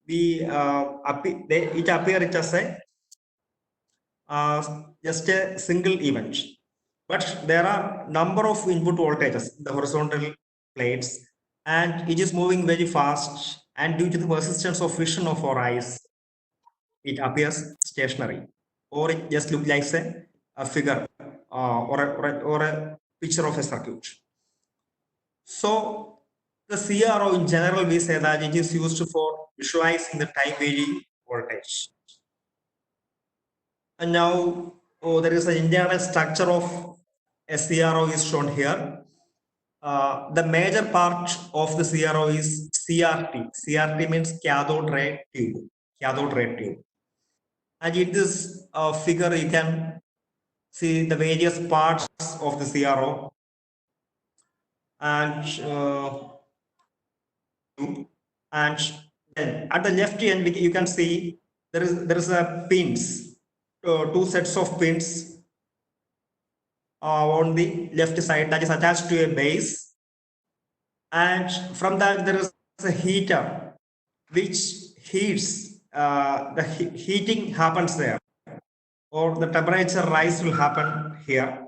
it appears as a just a single event. But there are number of input voltages, the horizontal plates, and it is moving very fast. And due to the persistence of vision of our eyes, it appears stationary, or it just looks like a figure or a picture of a circuit. So the CRO in general, we say that it is used for visualizing the time varying voltage. And now there is an internal structure of a CRO is shown here. The major part of the CRO is CRT. CRT means cathode ray tube. Cathode ray tube. And in this figure, you can see the various parts of the CRO. And then at the left end, you can see there is a pins, two sets of pins on the left side that is attached to a base, and from that there is a heater which heats. The heating happens there, or the temperature rise will happen here,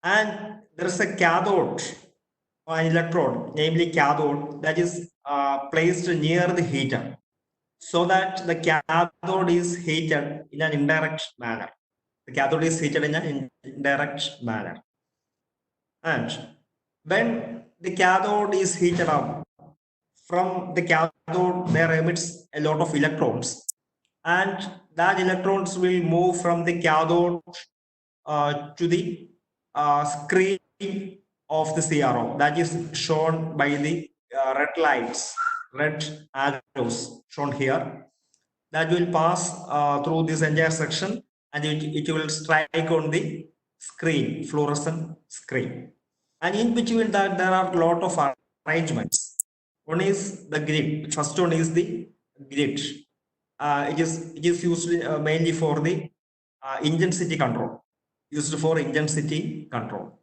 and there is a cathode or an electrode, namely cathode, that is placed near the heater, so that the cathode is heated in an indirect manner. The cathode is heated in an indirect manner. And when the cathode is heated up, from the cathode there emits a lot of electrons, and that electrons will move from the cathode to the screen of the CRO, that is shown by the red lights, red arrows shown here, that will pass through this entire section, and it will strike on the screen, fluorescent screen. And in between that, there are a lot of arrangements. One is the grid. First one is the grid. It is used mainly for the intensity control. Used for intensity control.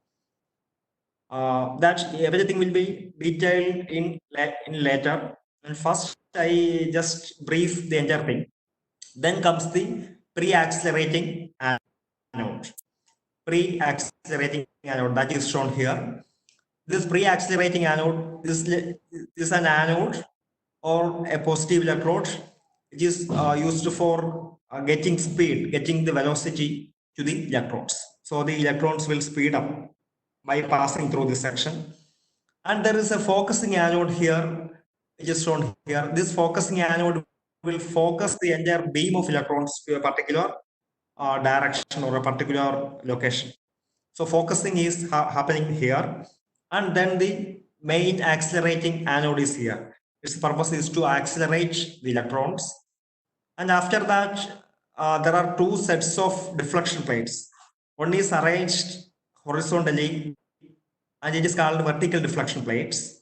That everything will be detailed in later. And first, I just brief the entire thing. Then comes the pre-accelerating anode. Pre-accelerating anode, that is shown here. This pre-accelerating anode is an anode or a positive electrode. It is used for getting speed, getting the velocity to the electrons. So the electrons will speed up by passing through this section. And there is a focusing anode here, which is shown here. This focusing anode will focus the entire beam of electrons to a particular direction or a particular location. So focusing is happening here, and then the main accelerating anode is here. Its purpose is to accelerate the electrons. And after that, there are two sets of deflection plates. One is arranged horizontally, and it is called vertical deflection plates.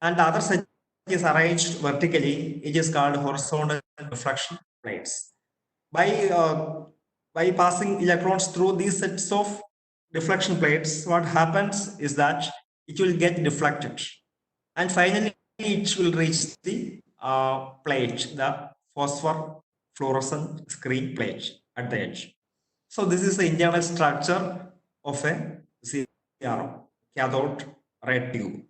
And the other set is arranged vertically, it is called horizontal deflection plates. By passing electrons through these sets of deflection plates, what happens is that it will get deflected, and finally it will reach the plate, the phosphor fluorescent screen plate at the edge. So this is the internal structure of a CRO, cathode ray tube.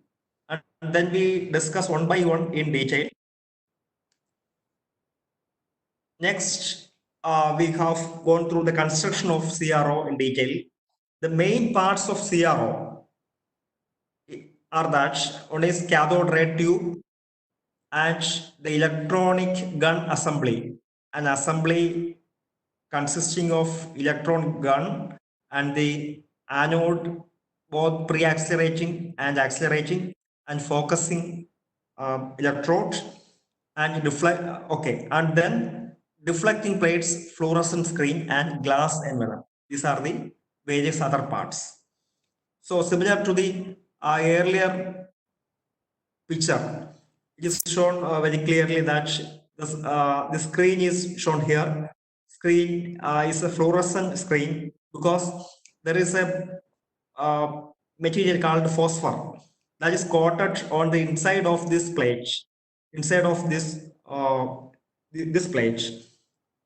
And then we discuss one by one in detail. Next, we have gone through the construction of CRO in detail. The main parts of CRO are that one is cathode ray tube and the electronic gun assembly, an assembly consisting of electron gun and the anode, both pre-accelerating and accelerating and focusing electrode, and and then deflecting plates, fluorescent screen, and glass envelope. These are the various other parts. So similar to the earlier picture, it is shown very clearly that the screen is shown here. Screen is a fluorescent screen because there is a material called phosphor that is coated on the inside of this plate, inside of this this plate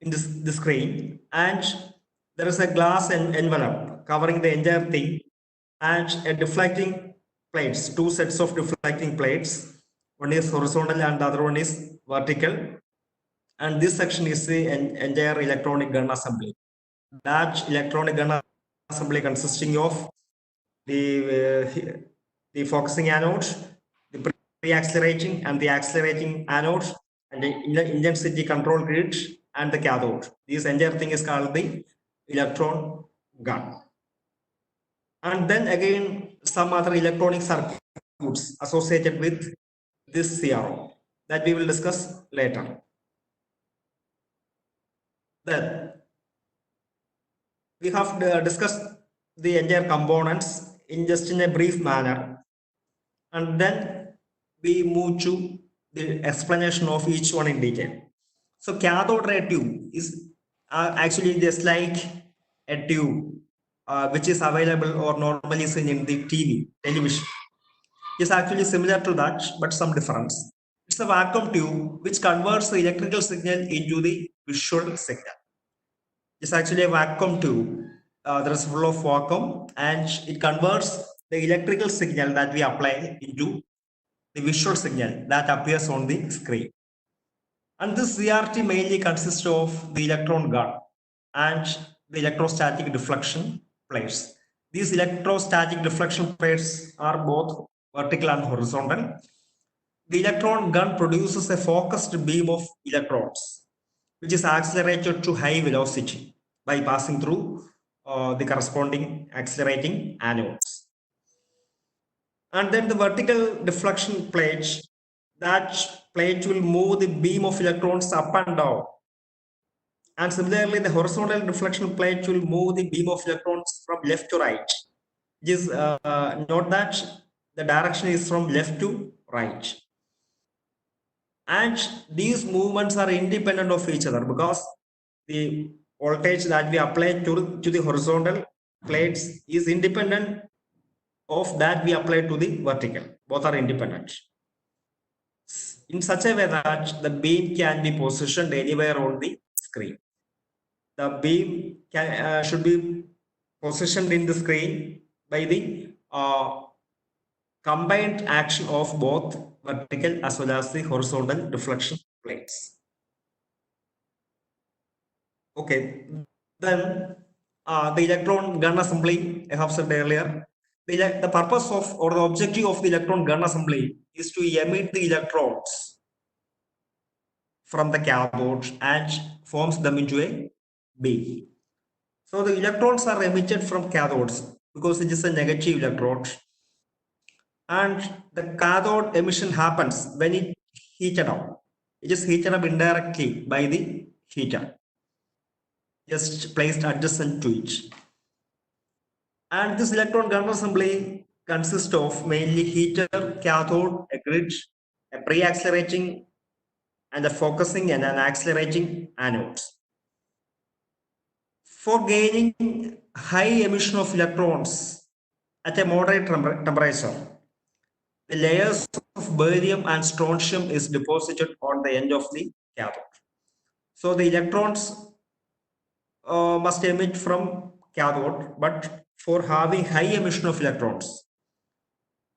in this screen, and there is a glass envelope covering the entire thing, and a deflecting plates, two sets of deflecting plates. One is horizontal and the other one is vertical. And this section is the entire electronic gun assembly. That electronic gun assembly consisting of the focusing anode, the pre-accelerating and the accelerating anode, and the intensity control grid and the cathode. This entire thing is called the electron gun. And then again some other electronic circuits associated with this CRO that we will discuss later. Then we have discussed the entire components in a brief manner, and then we move to the explanation of each one in detail. So cathode ray tube is actually just like a tube which is available or normally seen in the television. It's actually similar to that, but some difference. It's a vacuum tube which converts the electrical signal into the visual signal. It's actually a vacuum tube. There is full of vacuum, and it converts the electrical signal that we apply into the visual signal that appears on the screen. And this CRT mainly consists of the electron gun and the electrostatic deflection plates. These electrostatic deflection plates are both vertical and horizontal. The electron gun produces a focused beam of electrons, which is accelerated to high velocity by passing through the corresponding accelerating anodes. And then the vertical deflection plate, that plate will move the beam of electrons up and down. And similarly, the horizontal deflection plate will move the beam of electrons from left to right. Just note that the direction is from left to right. And these movements are independent of each other because the voltage that we apply to the horizontal plates is independent of that we apply to the vertical. Both are independent. In such a way that the beam can be positioned anywhere on the screen. The beam should be positioned in the screen by the combined action of both vertical as well as the horizontal deflection plates. Okay, then the electron gun assembly, I have said earlier, the purpose of or the objective of the electron gun assembly is to emit the electrons from the cathode and forms them into a beam. So the electrons are emitted from cathodes because it is a negative electrode, and the cathode emission happens when it heated up. It is heated up indirectly by the heater, just placed adjacent to it. And this electron gun assembly consists of mainly heater, cathode, a grid, a pre-accelerating and a focusing and an accelerating anodes. For gaining high emission of electrons at a moderate temperature, the layers of barium and strontium is deposited on the end of the cathode. So the electrons must emit from cathode, but for having high emission of electrons,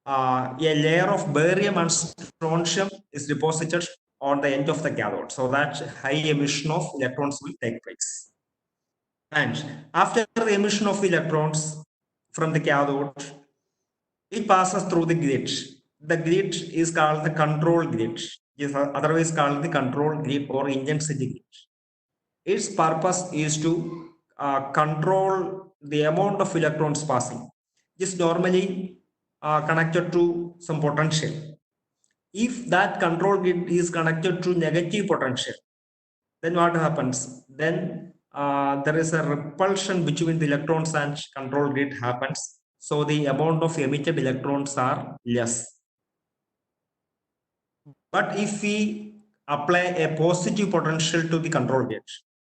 a layer of barium and strontium is deposited on the end of the cathode, so that high emission of electrons will take place. And after the emission of electrons from the cathode, it passes through the grid. The grid is called the control grid, is otherwise called the control grid or intensity grid. Its purpose is to control the amount of electrons passing. It is normally connected to some potential. If that control grid is connected to negative potential, then what happens? Then there is a repulsion between the electrons and control grid happens. So the amount of emitted electrons are less. But if we apply a positive potential to the control grid,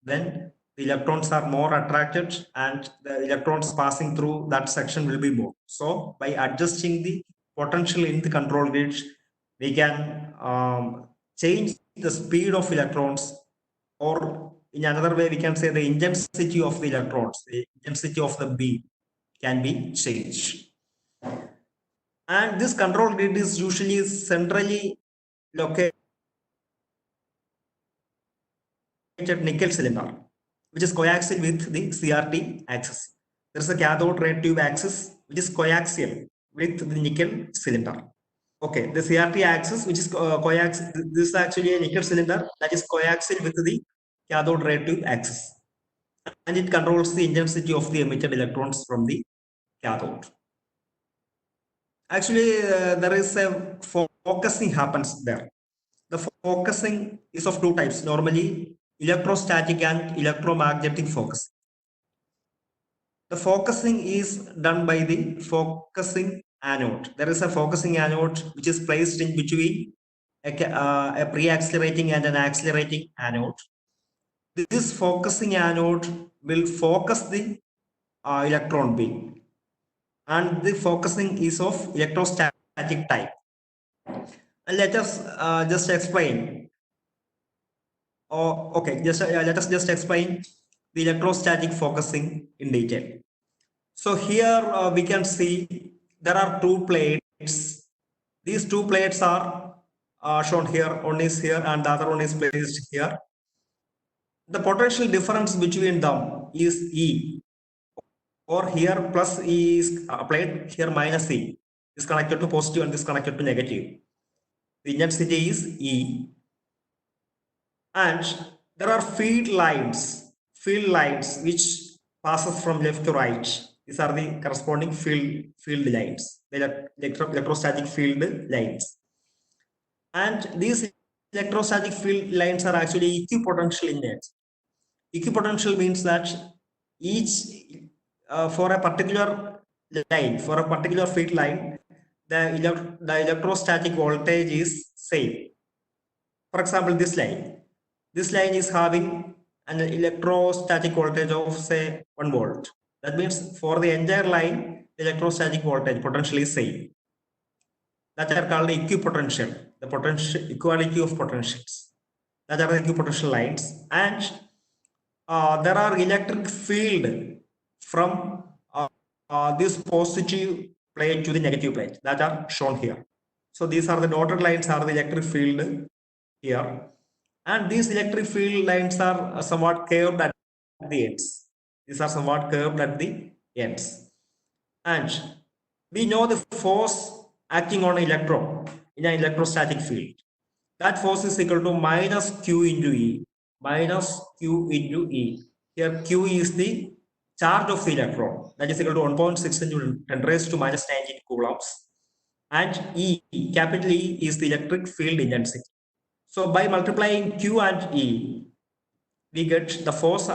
then the electrons are more attracted and the electrons passing through that section will be more. So by adjusting the potential in the control grid, we can change the speed of electrons or in another way we can say the intensity of the electrons, the intensity of the beam can be changed. And this control grid is usually centrally located nickel cylinder, which is coaxial with the CRT axis. There is a cathode ray tube axis which is coaxial with the nickel cylinder. Okay, the CRT axis, which is coaxial, this is actually a nickel cylinder that is coaxial with the cathode ray tube axis, and it controls the intensity of the emitted electrons from the cathode. Actually, there is a focusing happens there. The focusing is of two types, normally electrostatic and electromagnetic focus. The focusing is done by the focusing anode. There is a focusing anode which is placed in between a pre-accelerating and an accelerating anode. This focusing anode will focus the electron beam, and the focusing is of electrostatic type. And let us just explain. Okay, let us just explain the electrostatic focusing in detail. So here we can see there are two plates. These two plates are shown here. One is here and the other one is placed here. The potential difference between them is E, or here plus E is applied, here minus E is connected to positive and this connected to negative. The intensity is E, and there are field lines which passes from left to right. These are the corresponding field lines, the electrostatic field lines. And these electrostatic field lines are actually equipotential in nature. Equipotential means that each for a particular line, for a particular field line, the electrostatic voltage is same. For example, this line is having an electrostatic voltage of say 1 volt. That means for the entire line, the electrostatic voltage potential is same. That are called equipotential, the potential equality of potentials. That are the equipotential lines. And there are electric field from this positive plate to the negative plate that are shown here. So these are the dotted lines are the electric field here. And these electric field lines are somewhat curved at the ends. These are somewhat curved at the ends. And we know the force acting on an electron in an electrostatic field. That force is equal to minus Q into E. Minus Q into E. Here Q is the charge of the electron. That is equal to 1.6 into 10 raised to minus 19 coulombs. And E, capital E, is the electric field intensity. So by multiplying Q and E, we get the force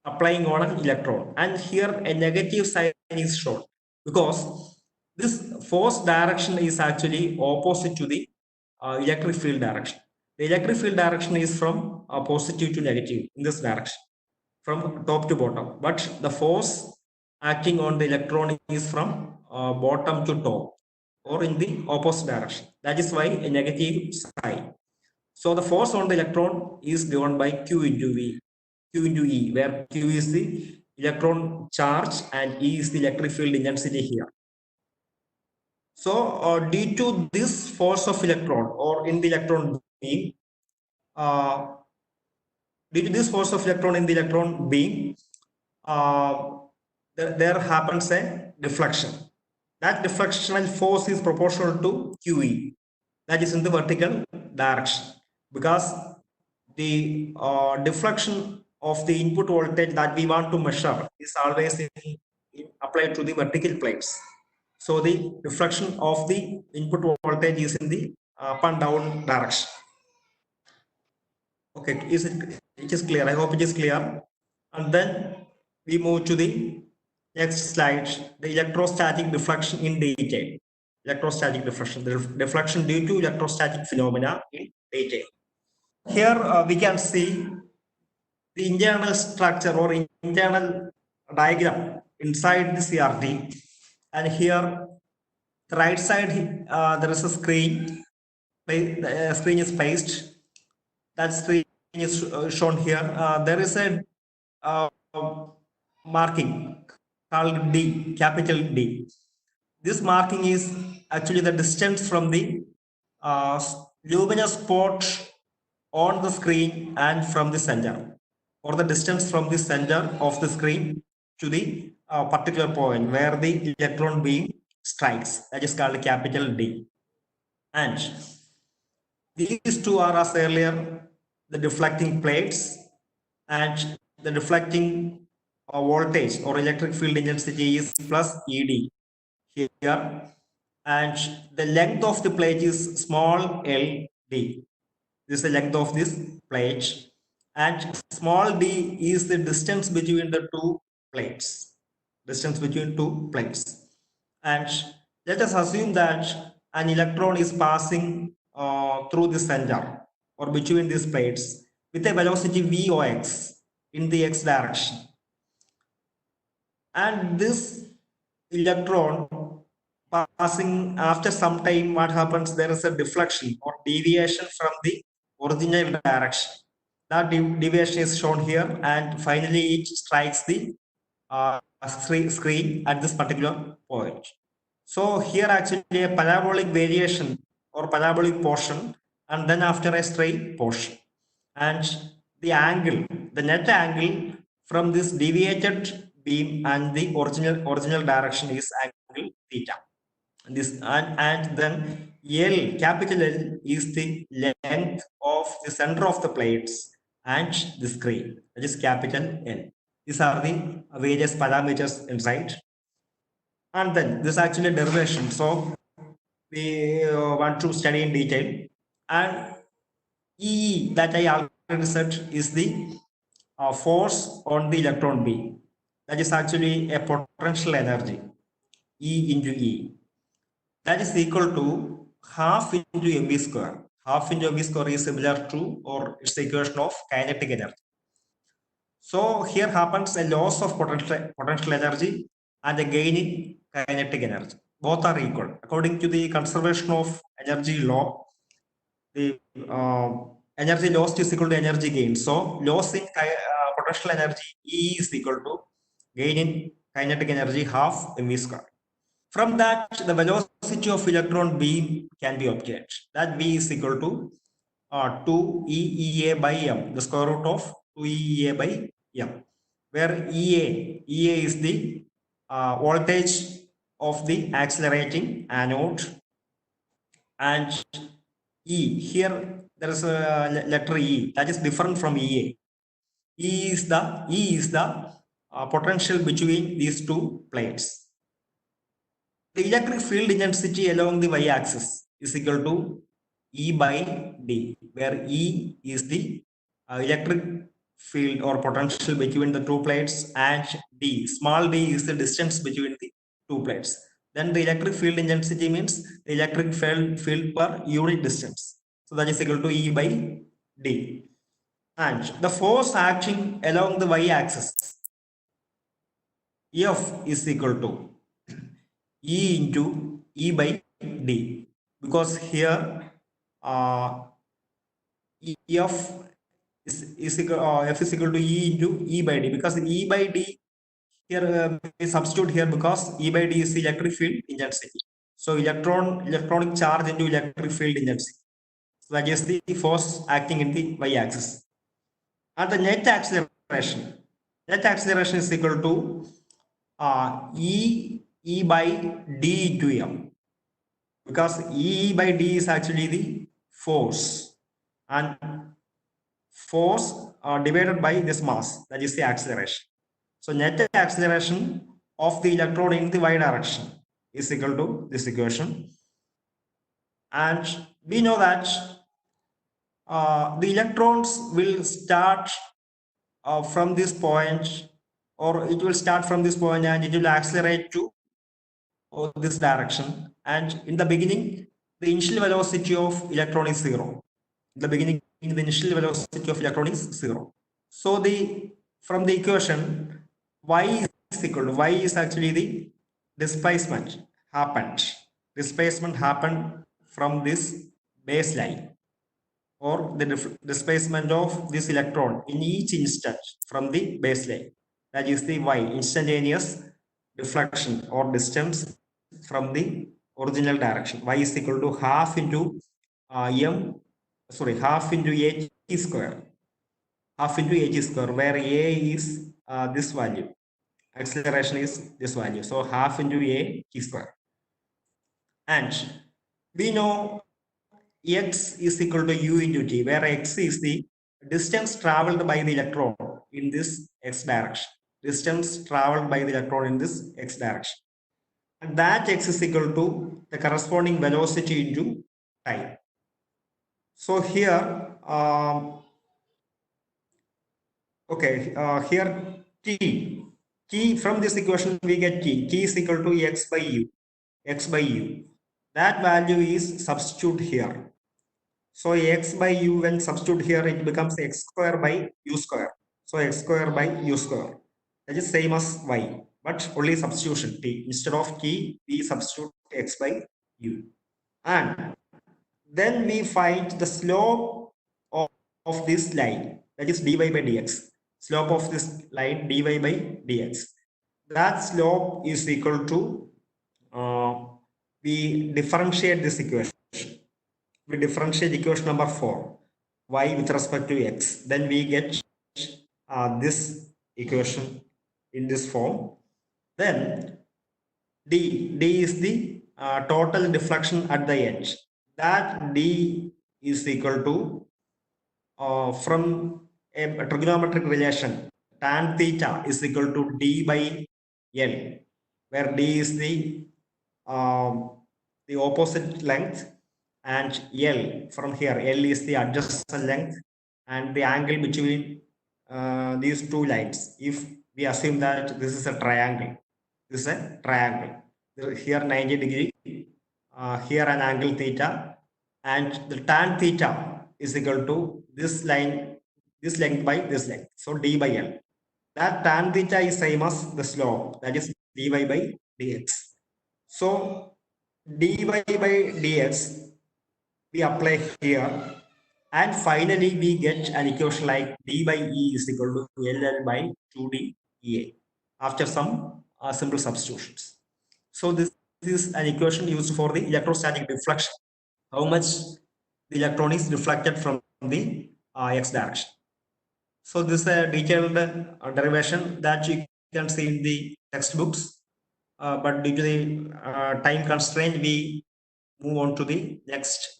applying on an electron. And here a negative sign is shown because this force direction is actually opposite to the electric field direction. The electric field direction is from positive to negative in this direction, from top to bottom. But the force acting on the electron is from bottom to top, or in the opposite direction. That is why a negative sign. So the force on the electron is given by Q into E, where Q is the electron charge and E is the electric field intensity here. So due to this force of electron, or in the electron beam, due to this force of electron in the electron beam, there happens a deflection. That deflectional force is proportional to QE, that is in the vertical direction, because the deflection of the input voltage that we want to measure is always applied to the vertical plates. So the deflection of the input voltage is in the up and down direction. Okay, it is clear? I hope it is clear. And then we move to the next slide, the electrostatic deflection in detail. Electrostatic deflection, the deflection due to electrostatic phenomena in detail. Here we can see the internal structure or internal diagram inside the CRT, and here the right side there is a screen. The screen is placed. That screen is shown here. There is a marking called D, capital D. This marking is actually the distance from the luminous spot on the screen and from the center, or the distance from the center of the screen to the particular point where the electron beam strikes. That is called capital D. And these two are, as earlier, the deflecting plates, and the deflecting voltage or electric field intensity is plus ED here, and the length of the plate is small ld. This is the length of this plate, and small d is the distance between the two plates. Distance between two plates. And let us assume that an electron is passing through the center or between these plates with a velocity Vox in the x direction. And this electron passing, after some time, what happens? There is a deflection or deviation from the original direction. That deviation is shown here, and finally it strikes the screen at this particular point. So here actually a parabolic variation or parabolic portion, and then after a straight portion. And the angle, the net angle from this deviated beam and the original direction is angle theta. This and then L, capital L, is the length of the center of the plates and the screen, that is capital L. These are the various parameters inside. And then this is actually a derivation, so we want to study in detail. And E, that I already said, is the force on the electron beam. That is actually a potential energy, E into E. That is equal to half into mv square. Half into mv square is similar to, or it's the equation of kinetic energy. So here happens a loss of potential energy and a gain in kinetic energy. Both are equal. According to the conservation of energy law, the energy lost is equal to energy gain. So loss in potential energy E is equal to gain in kinetic energy half mv square. From that, the velocity of electron beam can be obtained. That V is equal to 2 EEA by m, the square root of 2 EEA by m, where EA is the voltage of the accelerating anode, and E, here there is a letter E that is different from EA. E is the potential between these two plates. The electric field intensity along the y-axis is equal to E by D, where E is the electric field or potential between the two plates, and D, small d, is the distance between the two plates. Then the electric field intensity means the electric field per unit distance. So that is equal to E by D. And the force acting along the y-axis, F, is equal to E into E by D, because here F is equal, F is equal to E into E by D, because E by D here we substitute here because E by D is the electric field intensity. So electronic charge into electric field intensity. So that is the force acting in the y-axis. And the net acceleration is equal to E by D into M, because E by D is actually the force, and force divided by this mass, that is the acceleration. So net acceleration of the electron in the y direction is equal to this equation. And we know that the electrons will start from this point, or it will start from this point and it will accelerate to this direction. And in the beginning, the initial velocity of electron is 0. In the beginning, the initial velocity of electron is 0. So from the equation, y is equal to, y is actually the displacement happened. Displacement happened from this baseline. or the displacement of this electron in each instant from the baseline. That is the y, instantaneous deflection or distance from the original direction. Y is equal to half into half into a t square, where a is this value, acceleration is this value, so half into a t square. And we know x is equal to u into t, where x is the distance traveled by the electron in this x direction. Distance traveled by the electron in this x direction. And that x is equal to the corresponding velocity into time. So here, here t from this equation we get t is equal to x by u. That value is substitute here. So x by u, when substitute here, it becomes x square by u square. So x square by u square. That is same as y, but only substitution t. Instead of t, we substitute x by u. And then we find the slope of this line, that is dy by dx. Slope of this line dy by dx. That slope is equal to, we differentiate this equation. We differentiate equation number 4, y with respect to x. Then we get this equation in this form. Then d is the total deflection at the edge. That d is equal to, from a trigonometric relation, tan theta is equal to d by l, where d is the opposite length, and L from here, L is the adjacent length, and the angle between these two lines. If we assume that this is a triangle, here 90 degree, here an angle theta, and the tan theta is equal to this line, this length by this length, so d by L. That tan theta is same as the slope, that is dy by dx. So dy by dx we apply here, and finally we get an equation like d by e is equal to ll by 2d ea after some simple substitutions. So this is an equation used for the electrostatic deflection, how much the electron is deflected from the x direction. So this is a detailed derivation that you can see in the textbooks, but due to the time constraint, we move on to the next.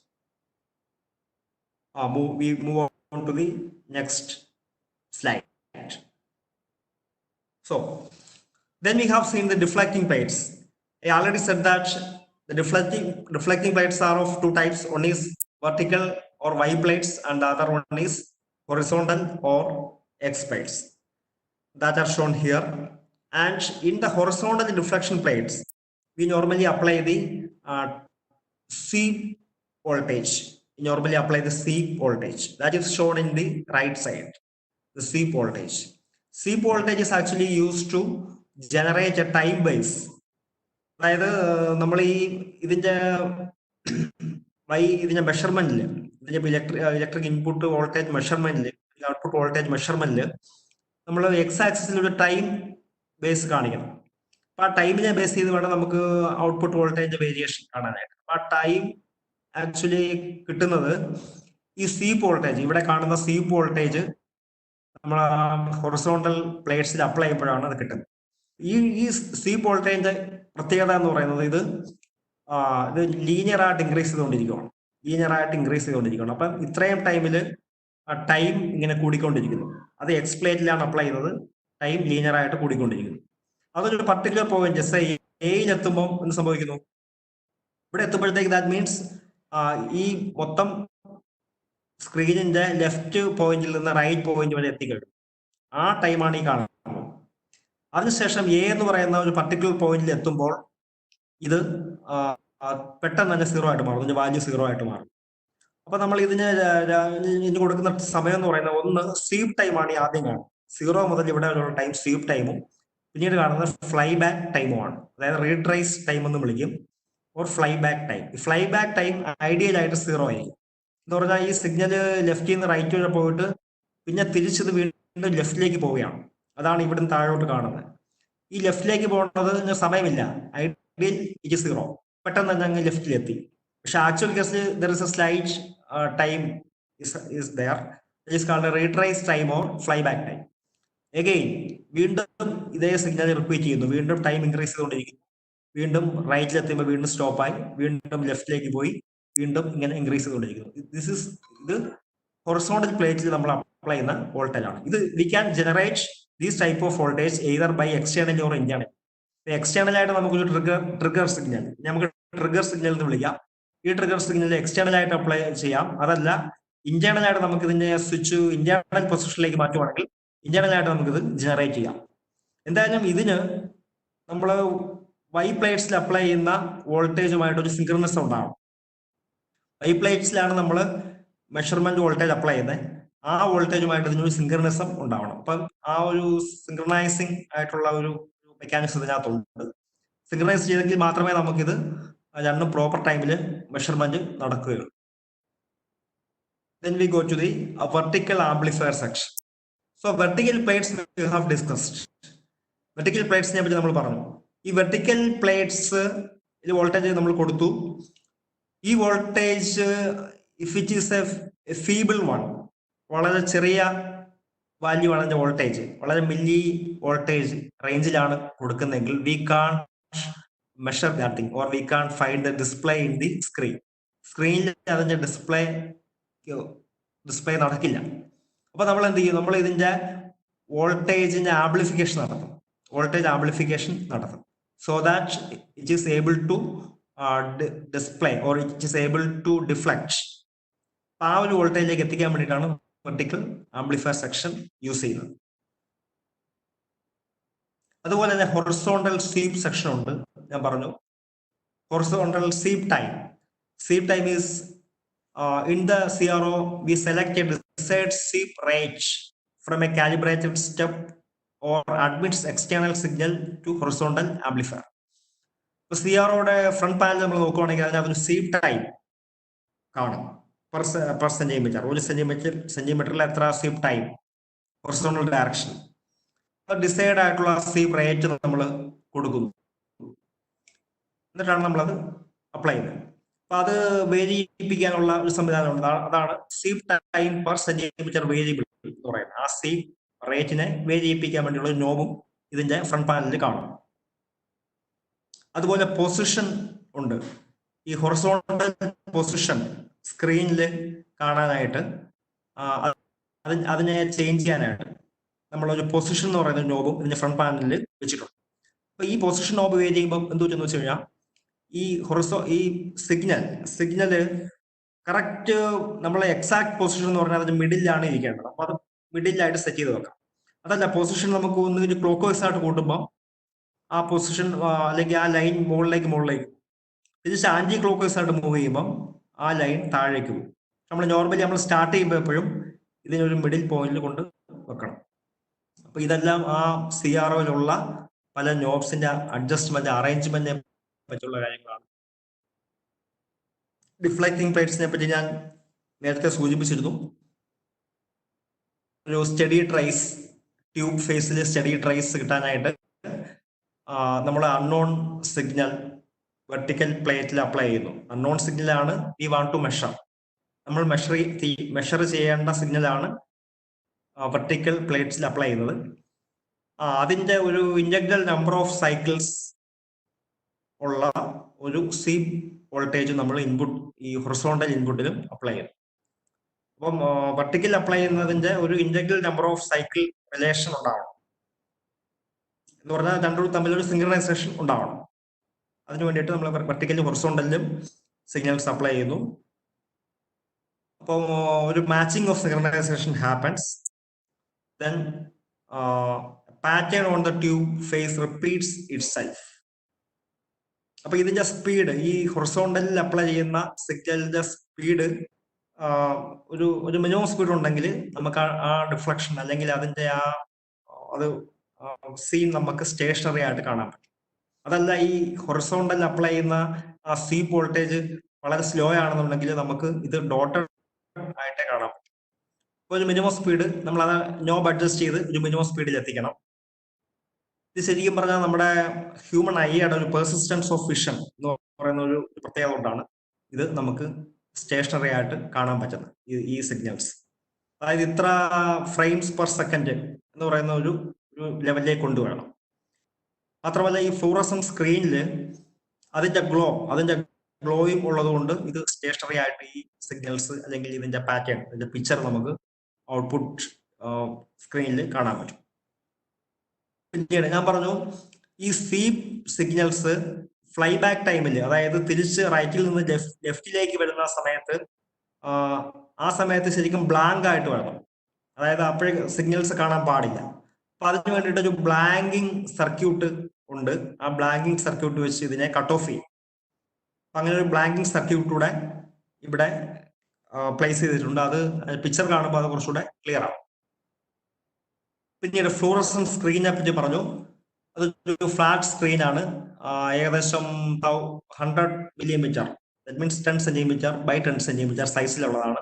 We move on to the next slide. So then we have seen the deflecting plates. I already said that the deflecting plates are of two types. One is vertical or Y plates, and the other one is horizontal or X plates that are shown here. And in the horizontal deflection plates, we normally apply the sweep voltage. Normally apply the sweep voltage that is shown in the right side. The sweep voltage. Sweep voltage is actually used to generate a time base. അതായത് നമ്മൾ ഇതിന്റെ മെഷർമെന്റില്, electric input voltage മെഷർമെന്റില്, output voltage മെഷർമെന്റില് നമ്മൾ X ആക്സിസിൽ ഒരു time base കാണിക്കണം. അപ്പൊ ആ ടൈമിനെ ബേസ് ചെയ്ത് വേണം നമുക്ക് ഔട്ട്പുട്ട് വോൾട്ടേജ് വേരിയേഷൻ കാണാനായിട്ട്. അപ്പൊ ആ ടൈം ആക്ച്വലി കിട്ടുന്നത് ഈ സ്വീപ്പ് വോൾട്ടേജ്, ഇവിടെ കാണുന്ന സ്വീപ്പ് വോൾട്ടേജ് നമ്മൾ ഹൊറിസോണ്ടൽ പ്ലേറ്റ്സിൽ അപ്ലൈ ചെയ്യുമ്പോഴാണ് അത് കിട്ടുന്നത്. ഈ സ്വീപ്പ് വോൾട്ടേജിന്റെ പ്രത്യേകത എന്ന് പറയുന്നത് ഇത് ലീനിയർ ആയിട്ട് ഇൻക്രീസ് ചെയ്തുകൊണ്ടിരിക്കുകയാണ്. അപ്പം ഇത്രയും ടൈമിൽ ടൈം ഇങ്ങനെ കൂടിക്കൊണ്ടിരിക്കുന്നു. അത് എക്സ് പ്ലേറ്റിലാണ് അപ്ലൈ ചെയ്യുന്നത്, ടൈം ലീനിയർ ആയിട്ട് കൂടിക്കൊണ്ടിരിക്കുന്നു. അതൊരു പർട്ടിക്കുലർ പോയിന്റ് എയിലെത്തുമ്പോൾ എന്ത് സംഭവിക്കുന്നു? ഇവിടെ എത്തുമ്പോഴത്തേക്ക് ദാറ്റ് മീൻസ് ഈ മൊത്തം സ്ക്രീനിന്റെ ലെഫ്റ്റ് പോയിന്റിൽ നിന്ന് റൈറ്റ് പോയിന്റ് വരെ എത്തിക്കഴിഞ്ഞു. ആ ടൈമാണ് ഈ കാണുന്നത്. അതിനുശേഷം എ എന്ന് പറയുന്ന ഒരു പർട്ടിക്കുലർ പോയിന്റിൽ എത്തുമ്പോൾ ഇത് പെട്ടെന്ന് തന്നെ സീറോ ആയിട്ട് മാറും, ഇതിന്റെ വാല്യൂ സീറോ ആയിട്ട് മാറും. അപ്പൊ നമ്മൾ ഇതിന് കൊടുക്കുന്ന സമയം എന്ന് പറയുന്നത് ഒന്ന് സ്വീപ്പ് ടൈമാണ് ഈ ആദ്യം കാണുന്നത്. 0 മുതൽ ഇവിടെ ഉള്ള ടൈം സ്വീപ്പ് ടൈമും, പിന്നീട് കാണുന്നത് ഫ്ലൈ ബാക്ക് ടൈമുമാണ്. അതായത് റീട്രേസ് ടൈം എന്ന് വിളിക്കും, ഓർ ഫ്ലൈ ബാക്ക് ടൈം. ഈ ഫ്ലൈ ബാക്ക് ടൈം ഐഡിയൽ ആയിട്ട് 0 ആയിരിക്കും. എന്ന് പറഞ്ഞാൽ ഈ സിഗ്നൽ ലെഫ്റ്റിൽ നിന്ന് റൈറ്റ് വരെ പോയിട്ട് പിന്നെ തിരിച്ചത് വീണ്ടും ലെഫ്റ്റിലേക്ക് പോവുകയാണ്. അതാണ് ഇവിടുന്ന് താഴോട്ട് കാണുന്നത്. ഈ ലെഫ്റ്റിലേക്ക് പോകുന്നത് സമയമില്ല. ഐഡിയൽ ഇറ്റ് 0, പെട്ടെന്ന് തന്നെ അങ്ങ് ലെഫ്റ്റിലെത്തി. പക്ഷെ ആക്ച്വൽ കേസിൽ there is a slight time is there. It is called a retrace time or flyback time. Again, വീണ്ടും ഇതേ സിഗ്നൽ റിപ്പീറ്റ് ചെയ്യുന്നു. വീണ്ടും ടൈം ഇൻക്രീസ് ചെയ്തുകൊണ്ടിരിക്കുന്നു. വീണ്ടും റൈറ്റിലെത്തുമ്പോൾ വീണ്ടും സ്റ്റോപ്പായി, വീണ്ടും ലെഫ്റ്റിലേക്ക് പോയി, വീണ്ടും ഇങ്ങനെ ഇൻക്രീസ് ചെയ്തുകൊണ്ടിരിക്കുന്നു. ഇത് ഹൊറിസോണ്ടൽ പ്ലേറ്റിൽ നമ്മൾ അപ്ലൈ ചെയ്യുന്ന വോൾട്ടേജ് ആണ്. ഇത് we can generate these type of voltage either by external or internal. External ആയിട്ട് നമുക്കൊരു ട്രിഗർ സിഗ്നൽ, നമുക്ക് ട്രിഗർ സിഗ്നൽ എന്ന് വിളിക്കാം. ഈ ട്രിഗർ സിഗ്നൽ എക്സ്റ്റേണൽ ആയിട്ട് അപ്ലൈ ചെയ്യാം. അതല്ല ഇന്റേണൽ ആയിട്ട് നമുക്ക് ഇതിന്റെ സ്വിച്ച് ഇന്റേണൽ പൊസിഷനിലേക്ക് മാറ്റുവാണെങ്കിൽ ഇന്റേണൽ ആയിട്ട് നമുക്കിത് ജനറേറ്റ് ചെയ്യാം. എന്തായാലും ഇതിന് നമ്മൾ വൈ പ്ലേറ്റ്സിൽ അപ്ലൈ ചെയ്യുന്ന വോൾട്ടേജുമായിട്ട് ഒരു സിങ്ക്രണസ് ഉണ്ടാവും. വൈ പ്ലേറ്റ്സിലാണ് നമ്മൾ മെഷർമെന്റ് വോൾട്ടേജ് അപ്ലൈ ചെയ്യുന്നത്. ആ വോൾട്ടേജുമായിട്ട് ഇതിനൊരു സിങ്ക്രണസം ഉണ്ടാവണം. അപ്പം ആ ഒരു സിങ്ക്രണൈസിങ് ആയിട്ടുള്ള ഒരു മെക്കാനിസം ഇതിനകത്തുണ്ട്. സിങ്ക്രണൈസ് ചെയ്തെങ്കിൽ മാത്രമേ നമുക്കിത് രണ്ടും പ്രോപ്പർ ടൈമിൽ മെഷർമെന്റ് നടക്കുകയുള്ളൂ. Then we go to the vertical amplifier section. So vertical plates we have discussed. Vertical plates നെ പറ്റി നമ്മൾ പറഞ്ഞു. ഈ വെർട്ടിക്കൽ പ്ലേറ്റ്സ് വോൾട്ടേജ് നമ്മൾ കൊടുത്തു. ഈ voltage if it is A feeble one, വളരെ ചെറിയ വാല്യൂ ആണ് അതിന്റെ വോൾട്ടേജ്, വളരെ മില്ലി വോൾട്ടേജ് റേഞ്ചിലാണ് കൊടുക്കുന്നതെങ്കിൽ we can measure that thing or we can find the display in the screen. സ്ക്രീനിൽ അതിന്റെ ഡിസ്പ്ലേ നടക്കില്ല. അപ്പൊ നമ്മൾ എന്ത് ചെയ്യും? നമ്മൾ ഇതിന്റെ വോൾട്ടേജിന്റെ ആംപ്ലിഫിക്കേഷൻ നടത്തും. So that it is able to display or it is able to deflect. ആ ഒരു വോൾട്ടേജിലേക്ക് എത്തിക്കാൻ വേണ്ടിയിട്ടാണ് വെർട്ടിക്കൽ ആംപ്ലിഫയർ സെക്ഷൻ യൂസ് ചെയ്യുന്നത്. അതുപോലെ തന്നെ ഹൊറിസോണ്ടൽ സ്വീപ്പ് സെക്ഷൻ ഉണ്ട്. ഞാൻ പറഞ്ഞു horizontal sweep time is in the CRO we select a desired sweep rate from a calibrated step or admits external signal to horizontal amplifier. So CRO യുടെ front panel നമ്മൾ നോക്കുകയാണെങ്കിൽ അതിനകത്തൊരു sweep time കാണും per centimetre. ഒരു സെന്റിമീറ്ററിൽ എത്ര sweep time horizontal direction. Decide ആയിട്ടുള്ള sweep rate നമ്മൾ കൊടുക്കുന്നു, എന്നിട്ടാണ് നമ്മളത് അപ്ലൈ ചെയ്യുന്നത്. അപ്പൊ അത് വേരിയിപ്പിക്കാനുള്ള ഒരു സംവിധാനമുണ്ട്. അതാണ് sweep time per centimetre variable എന്ന് പറയുന്നത്. ആ സ്വീപ്പ് റേറ്റിനെ വേരിയിപ്പിക്കാൻ വേണ്ടിയുള്ള ഒരു നോബും ഇതിന്റെ ഫ്രണ്ട് പാനലിൽ കാണും. അതുപോലെ പൊസിഷൻ ഉണ്ട്. ഈ ഹൊറിസോണ്ടൽ പൊസിഷൻ സ്ക്രീനിൽ കാണാനായിട്ട് അതിനെ ചേഞ്ച് ചെയ്യാനായിട്ട് നമ്മളൊരു പൊസിഷൻ എന്ന് പറയുന്ന നോബും ഇതിന്റെ ഫ്രണ്ട് പാനലിൽ വെച്ചിട്ടുണ്ട്. അപ്പൊ ഈ പൊസിഷൻ നോബ് വേരി ചെയ്യുമ്പോൾ എന്ത് പറ്റുമെന്ന് വെച്ച് കഴിഞ്ഞാൽ ഈ സിഗ്നല് കറക്റ്റ് നമ്മളെ എക്സാക്ട് പൊസിഷൻ എന്ന് പറഞ്ഞാൽ അതിന്റെ മിഡിലാണ് ഇരിക്കേണ്ടത്. അപ്പൊ അത് മിഡിലായിട്ട് സെറ്റ് ചെയ്ത് വെക്കാം. അതല്ല പൊസിഷൻ നമുക്ക് ഒന്നുകിൽ ക്ലോക്ക് വൈസ് ആയിട്ട് കൂട്ടുമ്പോൾ ആ പൊസിഷൻ അല്ലെങ്കിൽ ആ ലൈൻ മുകളിലേക്ക് തിരിച്ച് ആന്റി ക്ലോക്ക് വൈസ് ആയിട്ട് മൂവ് ചെയ്യുമ്പോൾ ആ ലൈൻ താഴേക്ക് പോകും. നമ്മൾ സ്റ്റാർട്ട് ചെയ്യുമ്പോൾ എപ്പോഴും ഇതിനൊരു മിഡിൽ പോയിന്റിൽ കൊണ്ട് വെക്കണം. അപ്പൊ ഇതെല്ലാം ആ CROയിലുള്ള പല നോബ്സിന്റെ അഡ്ജസ്റ്റ്മെന്റ് അറേഞ്ച്മെന്റിനെ പറ്റിയുള്ള കാര്യങ്ങളാണ്. ഡിഫ്ലക്റ്റിംഗ് പ്ലേറ്റ്സിനെ പറ്റി ഞാൻ നേരത്തെ സൂചിപ്പിച്ചിരുന്നു. ഒരു സ്റ്റഡി ട്രേസ് ട്യൂബ് ഫേസിൽ സ്റ്റഡി ട്രേസ് കിട്ടാനായിട്ട് നമ്മൾ അൺനോൺ സിഗ്നൽ വെർട്ടിക്കൽ പ്ലേറ്റിൽ അപ്ലൈ ചെയ്യുന്നു. അൺനോൺ സിഗ്നലാണ് വി വാണ്ട് ടു മെഷർ. നമ്മൾ മെഷർ ചെയ്യേണ്ട സിഗ്നലാണ് വെർട്ടിക്കൽ പ്ലേറ്റ്സിൽ അപ്ലൈ ചെയ്യുന്നത്. അതിന്റെ ഒരു ഇന്റഗ്രൽ നമ്പർ ഓഫ് സൈക്കിൾസ് ഉള്ള ഒരു സ്വീപ്പ് വോൾട്ടേജ് നമ്മൾ ഈ ഹൊറിസോണ്ടൽ ഇൻപുട്ടിലും അപ്ലൈ ചെയ്യും. അപ്പം വെർട്ടിക്കൽ അപ്ലൈ ചെയ്യുന്നതിന്റെ ഒരു integral number of cycle relation ഉണ്ടാവണം. എന്ന് പറഞ്ഞാൽ രണ്ടും തമ്മിലൊരു സിങ്ക്രണൈസേഷൻ ഉണ്ടാവണം. അതിനു വേണ്ടിയിട്ട് നമ്മൾ വെർട്ടിക്കലും ഹൊറിസോണ്ടലിലും സിഗ്നൽസ് അപ്ലൈ ചെയ്യുന്നു. അപ്പം ഒരു matching of synchronization happens. Then pattern on the tube face repeats itself. അപ്പൊ ഇതിന്റെ സ്പീഡ്, ഈ ഹൊറിസോണ്ടലിൽ അപ്ലൈ ചെയ്യുന്ന സിഗ്നലിന്റെ സ്പീഡ് ഒരു മിനിമം സ്പീഡ് ഉണ്ടെങ്കിൽ നമുക്ക് ആ ഡിഫ്ലക്ഷൻ അല്ലെങ്കിൽ അതിന്റെ അത് സീൻ നമുക്ക് സ്റ്റേഷനറി ആയിട്ട് കാണാൻ പറ്റും. അതല്ല ഈ ഹൊറിസോണ്ടലിൽ അപ്ലൈ ചെയ്യുന്ന ആ സ്വീപ്പ് വോൾട്ടേജ് വളരെ സ്ലോ ആണെന്നുണ്ടെങ്കിൽ നമുക്ക് ഇത് ഡോട്ടഡ് ആയിട്ടേ കാണാം. ഒരു മിനിമം സ്പീഡ് നമ്മൾ അത് നോബ് അഡ്ജസ്റ്റ് ചെയ്ത് ഒരു മിനിമം സ്പീഡിൽ എത്തിക്കണം. ഇത് ശരിക്കും പറഞ്ഞാൽ നമ്മുടെ ഹ്യൂമൻ ഐയുടെ ഒരു പെർസിസ്റ്റൻസ് ഓഫ് വിഷൻ എന്ന് പറയുന്ന ഒരു പ്രത്യേകത കൊണ്ടാണ് ഇത് നമുക്ക് സ്റ്റേഷനറി ആയിട്ട് കാണാൻ പറ്റുന്നത് ഈ സിഗ്നൽസ്. അതായത് ഇത്ര ഫ്രെയിംസ് പെർ സെക്കൻഡ് എന്ന് പറയുന്ന ഒരു ലെവലിലേക്ക് കൊണ്ടുവരണം. മാത്രമല്ല ഈ ഫ്ലൂറസെന്റ് സ്ക്രീനിൽ അതിന്റെ ഗ്ലോയും ഉള്ളത് കൊണ്ട് ഇത് സ്റ്റേഷനറി ആയിട്ട് ഈ സിഗ്നൽസ് അല്ലെങ്കിൽ ഇതിന്റെ പാറ്റേൺ, ഇതിന്റെ പിക്ചർ നമുക്ക് ഔട്ട്പുട്ട് സ്ക്രീനിൽ കാണാൻ പറ്റും. പിന്നീട് ഞാൻ പറഞ്ഞു ഈ സ്വീപ്പ് സിഗ്നൽസ് ഫ്ലൈ ബാക്ക് ടൈമിൽ, അതായത് തിരിച്ച് റൈറ്റിൽ നിന്ന് ലെഫ്റ്റിലേക്ക് വരുന്ന സമയത്ത് ആ സമയത്ത് ശരിക്കും ബ്ലാങ്ക് ആയിട്ട് വേണം. അതായത് അപ്പോഴേ സിഗ്നൽസ് കാണാൻ പാടില്ല. അപ്പൊ അതിന് വേണ്ടിയിട്ട് ഒരു ബ്ലാങ്കിങ് സർക്യൂട്ട് ഉണ്ട്. ആ ബ്ലാങ്കിങ് സർക്യൂട്ട് വെച്ച് ഇതിനെ കട്ട് ഓഫ് ചെയ്യും. അങ്ങനെ ഒരു ബ്ലാങ്കിങ് സർക്യൂട്ടൂടെ ഇവിടെ പ്ലേസ് ചെയ്തിട്ടുണ്ട്. അത് പിക്ചർ കാണുമ്പോൾ അത് കുറച്ചുകൂടെ ക്ലിയർ ആവും. പിന്നീട് ഫ്ലൂറസെന്റ് സ്ക്രീനെ പറ്റി പറഞ്ഞു. അതൊരു ഫ്ലാറ്റ് സ്ക്രീനാണ്. ഏകദേശം 100 millimetre, that means 10 centimetre by 10 centimetre സൈസിലുള്ളതാണ്.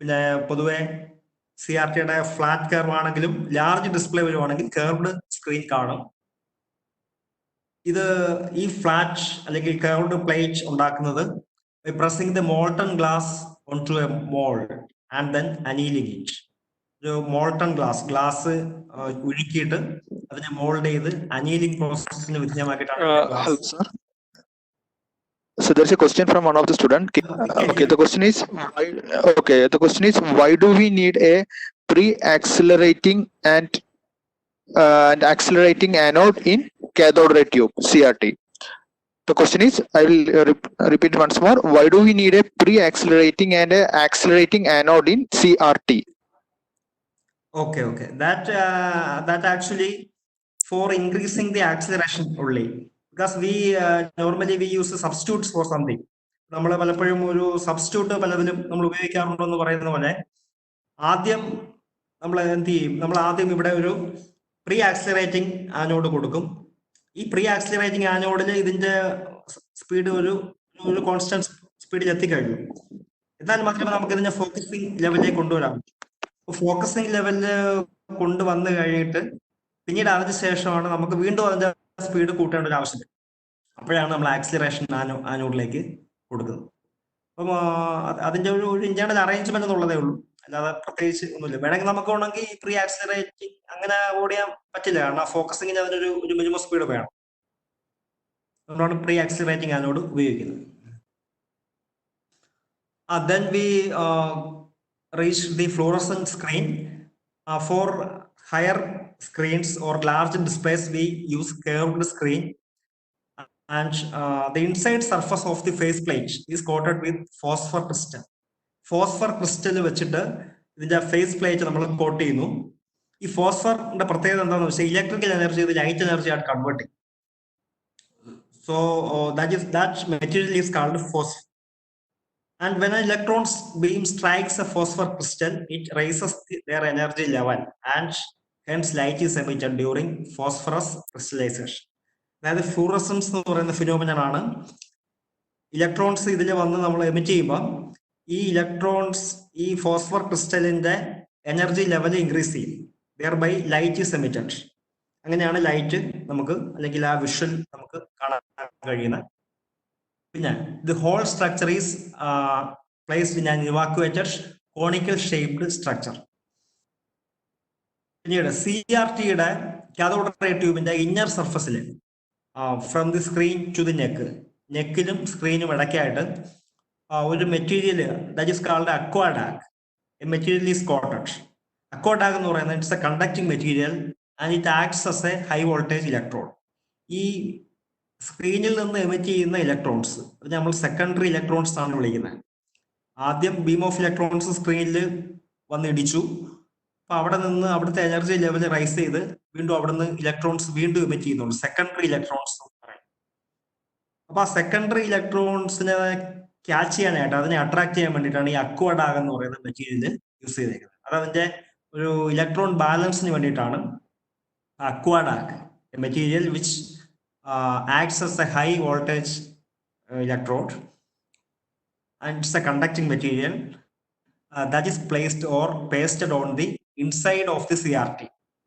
പിന്നെ പൊതുവെ CRTയുടെ ഫ്ലാറ്റ് കർവ് ആണെങ്കിലും ലാർജ് ഡിസ്പ്ലേ വരുവാണെങ്കിൽ കർവ്ഡ് സ്ക്രീൻ കാണും. ഇത് ഈ ഫ്ലാറ്റ് അല്ലെങ്കിൽ കർവ്ഡ് പ്ലേറ്റ് ഉണ്ടാക്കുന്നത് by pressing the molten glass onto a mold and then annealing it. ഒരു മോൾട്ടൺ ഗ്ലാസ് ഉരുക്കിയിട്ട് അതിനെ മോൾഡ് ചെയ്ത് annealing പ്രോസസ്സിന് വിധേയമാക്കിയിട്ടാണ്. So there's a question from one of the student. Okay, the question is why do we need a pre-accelerating and accelerating anode in cathode ray tube CRT? The question is, I will repeat once more. Why do we need a pre-accelerating and a accelerating anode in CRT? Okay. That actually for increasing the acceleration only, because we normally we use substitutes for something. നമ്മൾ പലപ്പോഴും ഒരു substitute പലതിലും നമ്മൾ ഉപയോഗിക്കാറുണ്ടെന്ന് പറയുന്ന പോലെ ആദ്യം നമ്മൾ എന്ത് ചെയ്യും? നമ്മൾ ആദ്യം ഇവിടെ ഒരു പ്രീ ആക്സിലറേറ്റിംഗ് ആനോഡ് കൊടുക്കും. ഈ പ്രീ ആക്സിലറേറ്റിംഗ് ആനോഡിൽ ഇതിന്റെ സ്പീഡ് ഒരു കോൺസ്റ്റന്റ് സ്പീഡിൽ എത്തിക്കഴിഞ്ഞു. എന്നാൽ മാത്രമേ നമുക്ക് ഇതിന്റെ ഫോക്കസിങ് ലെവലിലേക്ക് കൊണ്ടുവരാൻ പറ്റൂ. ഫോക്കസിങ് ലെവലില് കൊണ്ടുവന്നു കഴിഞ്ഞിട്ട് പിന്നീട് അതിന് ശേഷമാണ് നമുക്ക് വീണ്ടും അതിന്റെ സ്പീഡ് കൂട്ടേണ്ട ഒരു ആവശ്യം. അപ്പോഴാണ് നമ്മൾ ആക്സിലറേഷൻ ആനോഡിലേക്ക് കൊടുക്കുന്നത്. അപ്പം അതിന്റെ ഒരു ഇന്റേണൽ അറേഞ്ച്മെന്റ് എന്നുള്ളതേ ഉള്ളൂ, അല്ലാതെ പ്രത്യേകിച്ച് ഒന്നുമില്ല. വേണമെങ്കിൽ നമുക്ക് വേണമെങ്കിൽ ഈ പ്രീ ആക്സിലറേറ്റിംഗ് അങ്ങനെ ഓടിയാൻ പറ്റില്ല, കാരണം ഫോക്കസിങ്ങിന് അതിനൊരു മിനിമം സ്പീഡ് വേണം. അതുകൊണ്ടാണ് പ്രീ ആക്സിലറേറ്റിംഗ് ആനോഡ് ഉപയോഗിക്കുന്നത്. Then we reach the fluorescent screen. For higher screens or large displays we use curved screen, and the inside surface of the faceplate is coated with phosphor crystal. Phosphor crystal വെച്ചിട്ട് ഇതിന്റെ face plate നമ്മൾ coat ചെയ്യുന്നു. ഈ ഫോസ്ഫറിന്റെ പ്രത്യേകത എന്താണെന്ന് വെച്ചാൽ electrical energy ഇത് light energy ആയിട്ട് കൺവേർട്ട് ചെയ്യും. So that material is called phosphor. And when an electron's beam strikes a phosphor crystal, it raises their energy level, and hence light is emitted during phosphorus crystallization. അതായത് fluorescence എന്ന് പറയുന്ന phenomenon ആണ്. Electrons ഇതിൽ വന്ന് നമ്മൾ emit ചെയ്യുമ്പോൾ ഈ electrons ഈ ഫോസ്ഫർ ക്രിസ്റ്റലിന്റെ എനർജി ലെവൽ ഇൻക്രീസ് ചെയ്യും. Thereby light is emitted. അങ്ങനെയാണ് ലൈറ്റ് നമുക്ക് അല്ലെങ്കിൽ ആ വിഷ്വൽ നമുക്ക് കാണാൻ കഴിയുന്നത്. പിന്നെ the whole structure is placed in an evacuated conical shaped structure. പിന്നീട് CRTയുടെ കാഥോഡ് റേ ട്യൂബിന്റെ ഇന്നർ സർഫസിൽ from the screen to the നെക്കിലും സ്ക്രീനും ഇടയ്ക്കായിട്ട് ഒരു material that is called aquadag. A material is coated. Aquadag എന്ന് പറയുന്നത് it's a conducting material and it acts as a high voltage electrode. ഈ സ്ക്രീനിൽ നിന്ന് എമിറ്റ് ചെയ്യുന്ന ഇലക്ട്രോൺസ് അത് നമ്മൾ സെക്കൻഡറി ഇലക്ട്രോൺസ് ആണ് വിളിക്കുന്നത്. ആദ്യം ബീം ഓഫ് ഇലക്ട്രോൺസ് സ്ക്രീനിൽ വന്ന് ഇടിച്ചു. അപ്പൊ അവിടെ നിന്ന് അവിടുത്തെ എനർജി ലെവൽ റൈസ് ചെയ്ത് വീണ്ടും അവിടുന്ന് ഇലക്ട്രോൺസ് വീണ്ടും എമിറ്റ് ചെയ്യുന്നുണ്ട്, സെക്കൻഡറി ഇലക്ട്രോൺസ് പറയും. അപ്പൊ ആ സെക്കൻഡറി ഇലക്ട്രോൺസിനെ ക്യാച്ച് ചെയ്യാനായിട്ട്, അതിനെ അട്രാക്ട് ചെയ്യാൻ വേണ്ടിയിട്ടാണ് ഈ അക്വാഡാഗ് എന്ന് പറയുന്ന മെറ്റീരിയൽ യൂസ് ചെയ്തേക്കുന്നത്. അത് അതിന്റെ ഒരു ഇലക്ട്രോൺ ബാലൻസിന് വേണ്ടിയിട്ടാണ് aquadag, a material which acts as a high voltage electrode and it's a conducting material that is placed or pasted on the inside of the CRT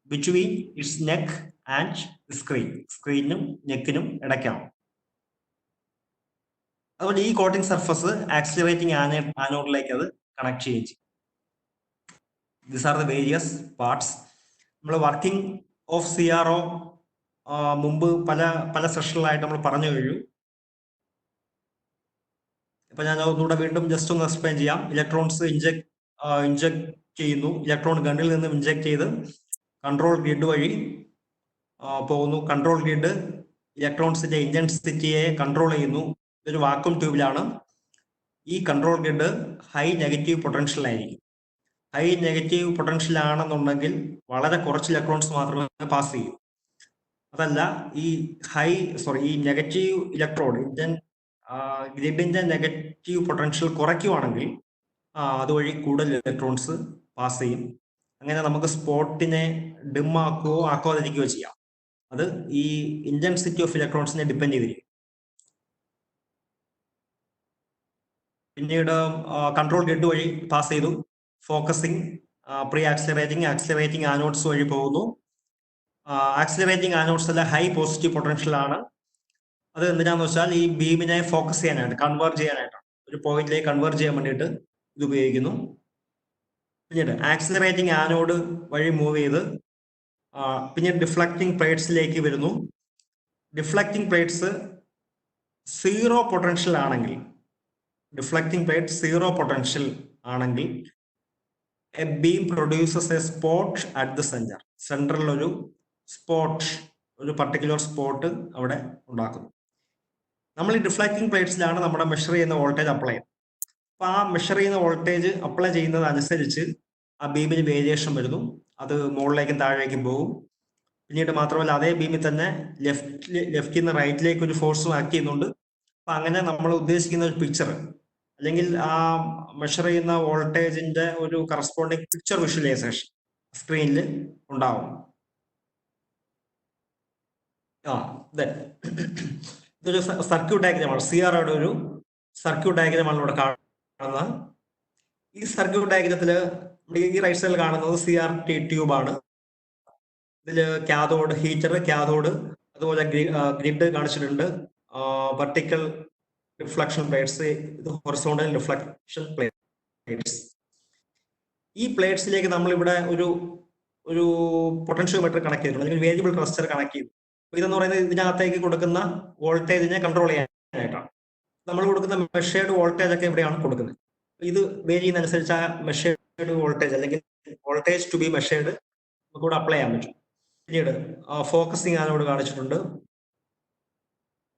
between its neck and the screen. സ്ക്രീനും നെക്കിനും ഇടയ്ക്കാണ്. അതുപോലെ ഈ coating surface accelerating ആനോഡിലേക്ക് അത് connect ചെയ്യുകയും ചെയ്യും. These are the various parts. നമ്മൾ working of CRO മുമ്പ് പല സെഷനിലായിട്ട് നമ്മൾ പറഞ്ഞു കഴിഞ്ഞു. ഇപ്പൊ ഞാൻ ഒന്നുകൂടെ വീണ്ടും ജസ്റ്റ് ഒന്ന് എക്സ്പ്ലെയിൻ ചെയ്യാം. ഇലക്ട്രോൺസ് ഇഞ്ചക്ട് ചെയ്യുന്നു. ഇലക്ട്രോൺ ഗണ്ണിൽ നിന്ന് ഇഞ്ചക്ട് ചെയ്ത് കൺട്രോൾ ഗ്രിഡ് വഴി പോകുന്നു. കൺട്രോൾ ഗ്രിഡ് ഇലക്ട്രോൺസിന്റെ ഇന്റൻസിറ്റിയെ കൺട്രോൾ ചെയ്യുന്നു. ഇതൊരു വാക്വം ട്യൂബിലാണ്. ഈ control grid high negative potential ആയിരിക്കും. ഹൈ നെഗറ്റീവ് പൊട്ടൻഷ്യൽ ആണെന്നുണ്ടെങ്കിൽ വളരെ കുറച്ച് ഇലക്ട്രോൺസ് മാത്രമേ പാസ് ചെയ്യൂ. അതല്ല, ഈ നെഗറ്റീവ് ഇലക്ട്രോൺ ഗ്രിഡിന്റെ നെഗറ്റീവ് പൊട്ടൻഷ്യൽ കുറയ്ക്കുവാണെങ്കിൽ അതുവഴി കൂടുതൽ ഇലക്ട്രോൺസ് പാസ് ചെയ്യും. അങ്ങനെ നമുക്ക് സ്പോട്ടിനെ ഡിം ആക്കുകയോ ആക്കാതിരിക്കുകയോ ചെയ്യാം. അത് ഈ ഇന്റൻസിറ്റി ഓഫ് ഇലക്ട്രോൺസിനെ ഡിപ്പെൻഡ് ചെയ്തിരിക്കും. പിന്നീട് കൺട്രോൾ ഗ്രിഡ് വഴി പാസ് ചെയ്തു. ഫോക്കസിങ്, പ്രീ ആക്സിലറേറ്റിംഗ് ആനോഡ്സ് വഴി പോകുന്നു. ആക്സിലറേറ്റിംഗ് ആനോഡ്സ് എല്ലാം ഹൈ പോസിറ്റീവ് പൊട്ടൻഷ്യൽ ആണ്. അത് എന്തിനാന്ന് വെച്ചാൽ ഈ ബീമിനെ ഫോക്കസ് ചെയ്യാനായിട്ട്, കൺവേർട്ട് ചെയ്യാനായിട്ടാണ്. ഒരു പോയിന്റിലേക്ക് കൺവേർട്ട് ചെയ്യാൻ വേണ്ടിയിട്ട് ഇത് ഉപയോഗിക്കുന്നു. പിന്നീട് ആക്സിലറേറ്റിംഗ് ആനോഡ് വഴി മൂവ് ചെയ്ത് പിന്നീട് ഡിഫ്ലക്റ്റിംഗ് പ്ലേറ്റ്സിലേക്ക് വരുന്നു. ഡിഫ്ലക്റ്റിംഗ് പ്ലേറ്റ്സ് സീറോ പൊട്ടൻഷ്യൽ ആണെങ്കിൽ, ഡിഫ്ലക്റ്റിംഗ് പ്ലേറ്റ് സീറോ പൊട്ടൻഷ്യൽ ആണെങ്കിൽ A beam produces A spot at the centre. സെൻറ്ററിൽ ഒരു സ്പോട്ട്, ഒരു പർട്ടിക്കുലർ സ്പോട്ട് അവിടെ ഉണ്ടാക്കുന്നു. നമ്മൾ ഈ ഡിഫ്ലക്റ്റിംഗ് പ്ലേറ്റ്സിലാണ് നമ്മുടെ മെഷർ ചെയ്യുന്ന വോൾട്ടേജ് അപ്ലൈ ചെയ്യുന്നത്. അപ്പോൾ ആ മെഷർ ചെയ്യുന്ന വോൾട്ടേജ് അപ്ലൈ ചെയ്യുന്നത് അനുസരിച്ച് ആ ബീമിന് വേരിയേഷൻ വരുന്നു. അത് മുകളിലേക്കും താഴേക്കും പോകും. പിന്നീട് മാത്രമല്ല, അതേ ബീമിൽ തന്നെ ലെഫ്റ്റിൽ നിന്ന് റൈറ്റിലേക്ക് ഒരു ഫോഴ്സും ആക്ട് ചെയ്യുന്നുണ്ട്. അപ്പം അങ്ങനെ നമ്മൾ ഉദ്ദേശിക്കുന്ന ഒരു പിക്ചർ, അല്ലെങ്കിൽ ആ മെഷർ ചെയ്യുന്ന വോൾട്ടേജിന്റെ ഒരു കറസ്പോണ്ടിങ് പിക്ചർ വിഷ്വലൈസേഷൻ സ്ക്രീനിൽ ഉണ്ടാവും. ഇതൊരു സർക്യൂട്ട് ഡയഗ്രമാണ്. CROയുടെ ഒരു സർക്യൂട്ട് ഡയഗ്രമാണ് ഇവിടെ കാണുന്നത്. ഈ സർക്യൂട്ട് ഡയഗ്രത്തില് ഈ റൈറ്റ് സൈഡിൽ കാണുന്നത് CRT ട്യൂബാണ്. ഇതിൽ കാഥോഡ്, ഹീറ്റർ, കാഥോഡ്, അതുപോലെ ഗ്രിഡ് കാണിച്ചിട്ടുണ്ട്. വെർട്ടിക്കൽ റിഫ്ലക്ഷൻ പ്ലേറ്റ്സ്, ഇത് ഹൊറിസോണ്ടൽ റിഫ്ലക്ഷൻ പ്ലേറ്റ്സ്. ഈ പ്ലേറ്റ്സിലേക്ക് നമ്മൾ ഇവിടെ ഒരു പൊട്ടൻഷ്യോമീറ്റർ കണക്ട് ചെയ്തിട്ടുണ്ട്, അല്ലെങ്കിൽ വേരിയബിൾ റെസിസ്റ്റർ കണക്ട് ചെയ്തു. ഇതെന്ന് പറയുന്നത് ഇതിനകത്തേക്ക് കൊടുക്കുന്ന വോൾട്ടേജിനെ കൺട്രോൾ ചെയ്യാനായിട്ടാണ്. നമ്മൾ കൊടുക്കുന്ന മെഷേർഡ് വോൾട്ടേജ് ഒക്കെ ഇവിടെയാണ് കൊടുക്കുന്നത്. ഇത് വേരി ചെയ്യുന്നതനുസരിച്ച് ആ മെഷേർഡ് വോൾട്ടേജ്, അല്ലെങ്കിൽ വോൾട്ടേജ് ടു ബി മെഷേർഡ് നമുക്ക് ഇവിടെ അപ്ലൈ ചെയ്യാൻ പറ്റും. പിന്നീട് ഫോക്കസിങ് ആനോട് കാണിച്ചിട്ടുണ്ട്.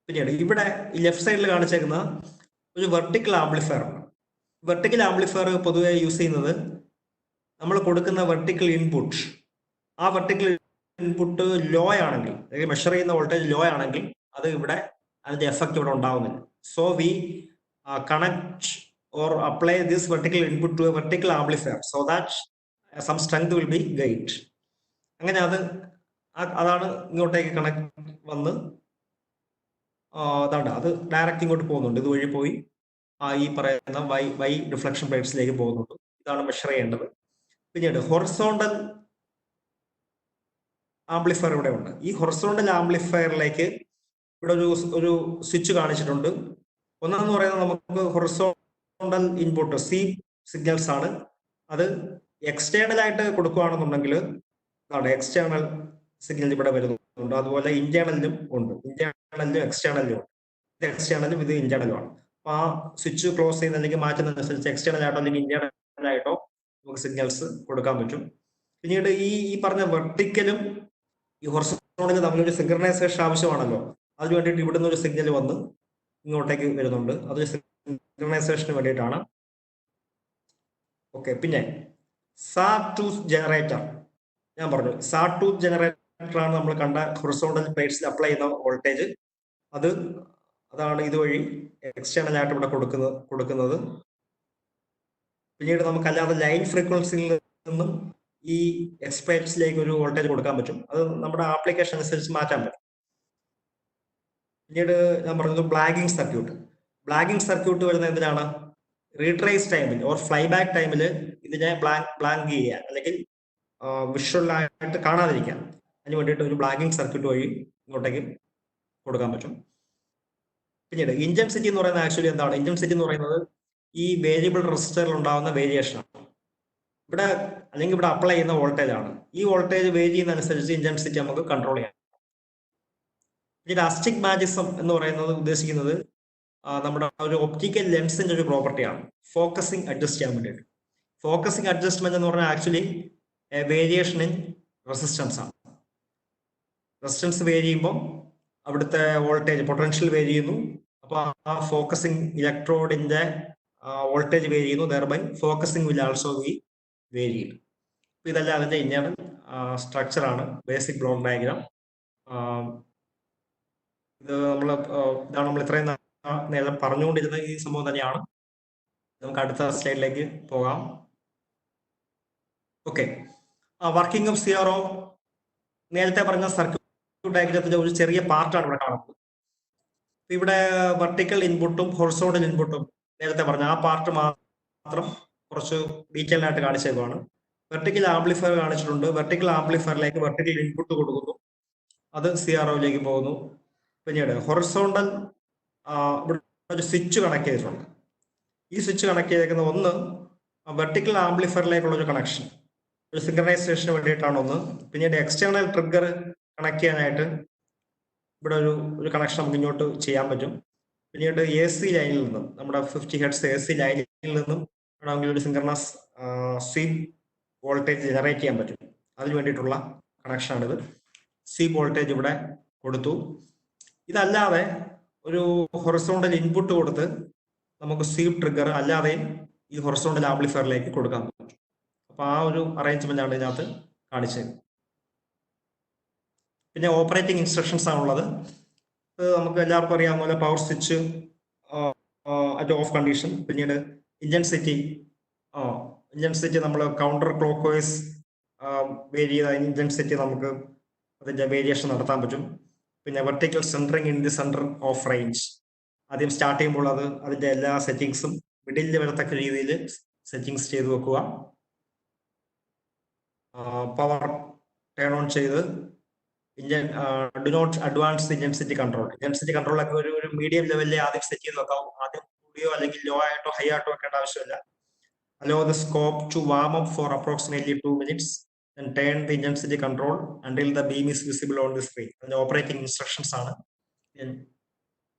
പിന്നീട് ഇവിടെ ലെഫ്റ്റ് സൈഡിൽ കാണിച്ചേക്കുന്ന ഒരു വെർട്ടിക്കൽ ആംപ്ലിഫയർ ആണ്. വെർട്ടിക്കൽ ആംപ്ലിഫയർ പൊതുവെ യൂസ് ചെയ്യുന്നത് നമ്മൾ കൊടുക്കുന്ന വെർട്ടിക്കൽ ഇൻപുട്ട്, ആ വെർട്ടിക്കൽ ഇൻപുട്ട് ലോ ആണെങ്കിൽ, അല്ലെങ്കിൽ മെഷർ ചെയ്യുന്ന വോൾട്ടേജ് ലോ ആണെങ്കിൽ അത് ഇവിടെ അതിന്റെ എഫക്റ്റ് ഇവിടെ ഉണ്ടാവുന്നില്ല. So we connect or apply this vertical input to a vertical amplifier so that some strength will be gained. അങ്ങനെ അതാണ് ഇങ്ങോട്ടേക്ക് കണക്ട് വന്ന് അതാണ്ട് അത് ഡയറക്റ്റ് ഇങ്ങോട്ട് പോകുന്നുണ്ട്. ഇതുവഴി പോയി ഈ പറയുന്ന വൈ ഡിഫ്ലക്ഷൻ പ്ലേറ്റ്സിലേക്ക് പോകുന്നുണ്ട്. ഇതാണ് മെഷർ ചെയ്യേണ്ടത്. പിന്നീട് ഹൊറിസോണ്ടൽ ആംപ്ലിഫയർ ഇവിടെ ഉണ്ട്. ഈ ഹൊറിസോണ്ടൽ ആംപ്ലിഫയറിലേക്ക് ഇവിടെ ഒരു സ്വിച്ച് കാണിച്ചിട്ടുണ്ട്. ഒന്നെന്ന് പറയുന്നത് നമുക്ക് ഹൊറിസോണ്ടൽ ഇൻപുട്ട് C സിഗ്നൽസ് ആണ്. അത് എക്സ്റ്റേണൽ ആയിട്ട് കൊടുക്കുകയാണെന്നുണ്ടെങ്കിൽ എക്സ്റ്റേണൽ സിഗ്നൽ ഇവിടെ വരുന്നുണ്ട്. അതുപോലെ ഇന്റേണലിലും ഉണ്ട്. ഇന്റേണലിലും എക്സ്റ്റേണലിലും ഉണ്ട്. ഇത് എക്സ്റ്റേണലും ഇത് ഇന്റേണലും ആണ്. അപ്പൊ ആ സ്വിച്ച് ക്ലോസ് ചെയ്യുന്ന അല്ലെങ്കിൽ മാറ്റുന്നതനുസരിച്ച് എക്സ്റ്റേണൽ ആയിട്ടോ അല്ലെങ്കിൽ ഇന്റേണൽ ആയിട്ടോ നമുക്ക് സിഗ്നൽസ് കൊടുക്കാൻ പറ്റും. പിന്നീട് ഈ പറഞ്ഞ വെർട്ടിക്കലും ഈ ഹൊറിസോണ്ടലും തമ്മിലൊരു സിങ്ക്രണൈസേഷൻ ആവശ്യമാണല്ലോ. അതിന് വേണ്ടിയിട്ട് ഇവിടുന്ന് ഒരു സിഗ്നൽ വന്ന് ഇങ്ങോട്ടേക്ക് വരുന്നുണ്ട്. അതൊരു സിങ്ക്രണൈസേഷന് വേണ്ടിയിട്ടാണ്. ഓക്കെ. പിന്നെ സാർടൂത്ത് ജനറേറ്റർ ഞാൻ പറഞ്ഞു. സാർടൂത്ത് ജനറേറ്റർ ആണ് നമ്മൾ കണ്ട ഹൊറിസോണ്ടൽ പ്ലേറ്റ്സിൽ അപ്ലൈ ചെയ്യുന്ന വോൾട്ടേജ്. അതാണ് ഇതുവഴി എക്സ്റ്റേണൽ ആയിട്ട് ഇവിടെ കൊടുക്കുന്നത്. പിന്നീട് നമുക്കല്ലാതെ ലൈൻ ഫ്രീക്വൻസിയിൽ നിന്നും ഈ എക്സ്പേർട്സിലേക്ക് ഒരു വോൾട്ടേജ് കൊടുക്കാൻ പറ്റും. അത് നമ്മുടെ ആപ്ലിക്കേഷൻ അനുസരിച്ച് മാറ്റാൻ പറ്റും. പിന്നീട് ഞാൻ പറഞ്ഞത് ബ്ലാങ്കിങ് സർക്യൂട്ട്. ബ്ലാങ്കിങ് സർക്യൂട്ട് വരുന്നത് എന്തിനാണ്? റീട്രേസ് ടൈമിൽ ഓർ ഫ്ലൈ ബാക്ക് ടൈമിൽ ഇതിനെ ബ്ലാങ്ക് ചെയ്യുക, അല്ലെങ്കിൽ വിഷ്വലായിട്ട് കാണാതിരിക്കാം. അതിന് വേണ്ടിയിട്ട് ഒരു ബ്ലാങ്കിങ് സർക്യൂട്ട് വഴി ഇങ്ങോട്ടേക്ക് കൊടുക്കാൻ പറ്റും. പിന്നീട് ഇന്റൻസിറ്റി എന്ന് പറയുന്നത് ആക്ച്വലി എന്താണ്? ഇന്റൻസിറ്റി എന്ന് പറയുന്നത് ഈ വേരിയബിൾ റെസിസ്റ്ററിൽ ഉണ്ടാകുന്ന വേരിയേഷൻ ആണ്. അല്ലെങ്കിൽ ഇവിടെ അപ്ലൈ ചെയ്യുന്ന വോൾട്ടേജ് ആണ്. ഈ വോൾട്ടേജ് വേരി ചെയ്യുന്നതനുസരിച്ച് ഇന്റൻസിറ്റി നമുക്ക് കൺട്രോൾ ചെയ്യാം. പിന്നീട് അസ്റ്റിഗ്മാറ്റിസം എന്ന് പറയുന്നത് ഉദ്ദേശിക്കുന്നത് നമ്മുടെ ഒരു ഒപ്റ്റിക്കൽ ലെൻസിന്റെ ഒരു പ്രോപ്പർട്ടിയാണ്, ഫോക്കസിങ് അഡ്ജസ്റ്റ് ചെയ്യാൻ വേണ്ടിയിട്ട്. ഫോക്കസിങ് അഡ്ജസ്റ്റ്മെന്റ് എന്ന് പറഞ്ഞാൽ ആക്ച്വലി വേരിയേഷൻ ഇൻ റെസിസ്റ്റൻസ് ആണ്. റെസിസ്റ്റൻസ് വേരി ചെയ്യുമ്പോൾ അവിടുത്തെ വോൾട്ടേജ് പൊട്ടൻഷ്യൽ വേരി ചെയ്യുന്നു. അപ്പോൾ ആ ഫോക്കസിങ് ഇലക്ട്രോഡിന്റെ വോൾട്ടേജ് വേരി ചെയ്യുന്നു. Thereby focusing will also be vary ചെയ്യുന്നു. അപ്പോൾ ഇതെല്ലാം അതിന്റെ ഇന്റേണൽ സ്ട്രക്ചറാണ്, ബേസിക് ബ്ലോക്ക് ഡയഗ്രാം. ഇതാണ് നമ്മൾ ഇത്രയും നേരം പറഞ്ഞുകൊണ്ടിരുന്ന ഈ സംഭവം തന്നെയാണ്. നമുക്ക് അടുത്ത സ്ലൈഡിലേക്ക് പോകാം. ഓക്കെ, വർക്കിംഗ് ഓഫ് CRO നേരത്തെ പറഞ്ഞ സർക്യൂട്ട് ഡയഗ്രത്തിന്റെ ഒരു ചെറിയ പാർട്ടാണ് ഇവിടെ കാണുന്നത്. ഇവിടെ വെർട്ടിക്കൽ ഇൻപുട്ടും ഹൊറിസോണ്ടൽ ഇൻപുട്ടും നേരത്തെ പറഞ്ഞ ആ പാർട്ട് മാത്രം കുറച്ച് ഡീറ്റെയിൽ ആയിട്ട് കാണിച്ചേക്കുവാണ്. വെർട്ടിക്കൽ ആംപ്ലിഫയർ കാണിച്ചിട്ടുണ്ട്. വെർട്ടിക്കൽ ആംപ്ലിഫയറിലേക്ക് വെർട്ടിക്കൽ ഇൻപുട്ട് കൊടുക്കുന്നു, അത് CROയിലേക്ക് പോകുന്നു. പിന്നീട് ഹൊറിസോണ്ടൽ ഇവിടെ ഒരു സ്വിച്ച് കണക്ട് ചെയ്തിട്ടുണ്ട്. ഈ സ്വിച്ച് കണക്ട് ചെയ്തേക്കുന്ന ഒന്ന് വെർട്ടിക്കൽ ആംപ്ലിഫയറിലേക്കുള്ള ഒരു കണക്ഷൻ, ഒരു സിങ്ക്രണൈസേഷന് വേണ്ടിയിട്ടാണ് ഒന്ന്. പിന്നീട് എക്സ്റ്റേണൽ ട്രിഗർ കണക്ട് ചെയ്യാനായിട്ട് ഇവിടെ ഒരു കണക്ഷൻ നമുക്ക് ഇങ്ങോട്ട് ചെയ്യാൻ പറ്റും. പിന്നീട് AC ലൈനിൽ നിന്നും, നമ്മുടെ 50 Hz AC ലൈനിൽ നിന്നും വേണമെങ്കിൽ ഒരു സിങ്ക്രണസ് സ്വീപ്പ് വോൾട്ടേജ് ജനറേറ്റ് ചെയ്യാൻ പറ്റും. അതിന് വേണ്ടിയിട്ടുള്ള കണക്ഷനാണിത്. സ്വീപ്പ് വോൾട്ടേജ് ഇവിടെ കൊടുത്തു. ഇതല്ലാതെ ഒരു ഹൊറിസോണ്ടൽ ഇൻപുട്ട് കൊടുത്ത് നമുക്ക് സ്വീപ്പ് ട്രിഗർ അല്ലാതെയും ഈ ഹൊറിസോണ്ടൽ ആംപ്ലിഫയറിലേക്ക് കൊടുക്കാൻ പറ്റും. അപ്പൊ ആ ഒരു അറേഞ്ച്മെന്റ് ആണ് ഇതിനകത്ത് കാണിച്ചത്. പിന്നെ ഓപ്പറേറ്റിംഗ് ഇൻസ്ട്രക്ഷൻസ് ആണുള്ളത്. നമുക്ക് എല്ലാവർക്കും അറിയാവുന്ന പോലെ power switch at of condition. പിന്നീട് ഇന്റൻസിറ്റി നമ്മൾ കൗണ്ടർ ക്ലോക്ക് വൈസ് വേരി ചെയ്ത ഇന്റൻസിറ്റി നമുക്ക് അതിന്റെ വേരിയേഷൻ നടത്താൻ പറ്റും. പിന്നെ vertical centring in the centre of range, ആദ്യം സ്റ്റാർട്ട് ചെയ്യുമ്പോൾ അതിന്റെ എല്ലാ സെറ്റിങ്സും മിഡിലിൽ വരത്തക്ക രീതിയിൽ സെറ്റിങ്സ് ചെയ്ത് വെക്കുക. പവർ ടേൺ ഓൺ ചെയ്ത് do not advance intensity control. Intensity കൺട്രോളൊക്കെ ഒരു മീഡിയം ലെവലിൽ ആദ്യം സെറ്റ് ചെയ്ത് വെക്കാം. ആദ്യം കൂടിയോ അല്ലെങ്കിൽ ലോ ആയിട്ടോ ഹൈ ആയിട്ടോ വെക്കേണ്ട ആവശ്യമില്ല. Allow the scope to warm up for approximately 2 minutes. Then turn the intensity control until the beam is visible on the screen. And the operating instructions ആണ്,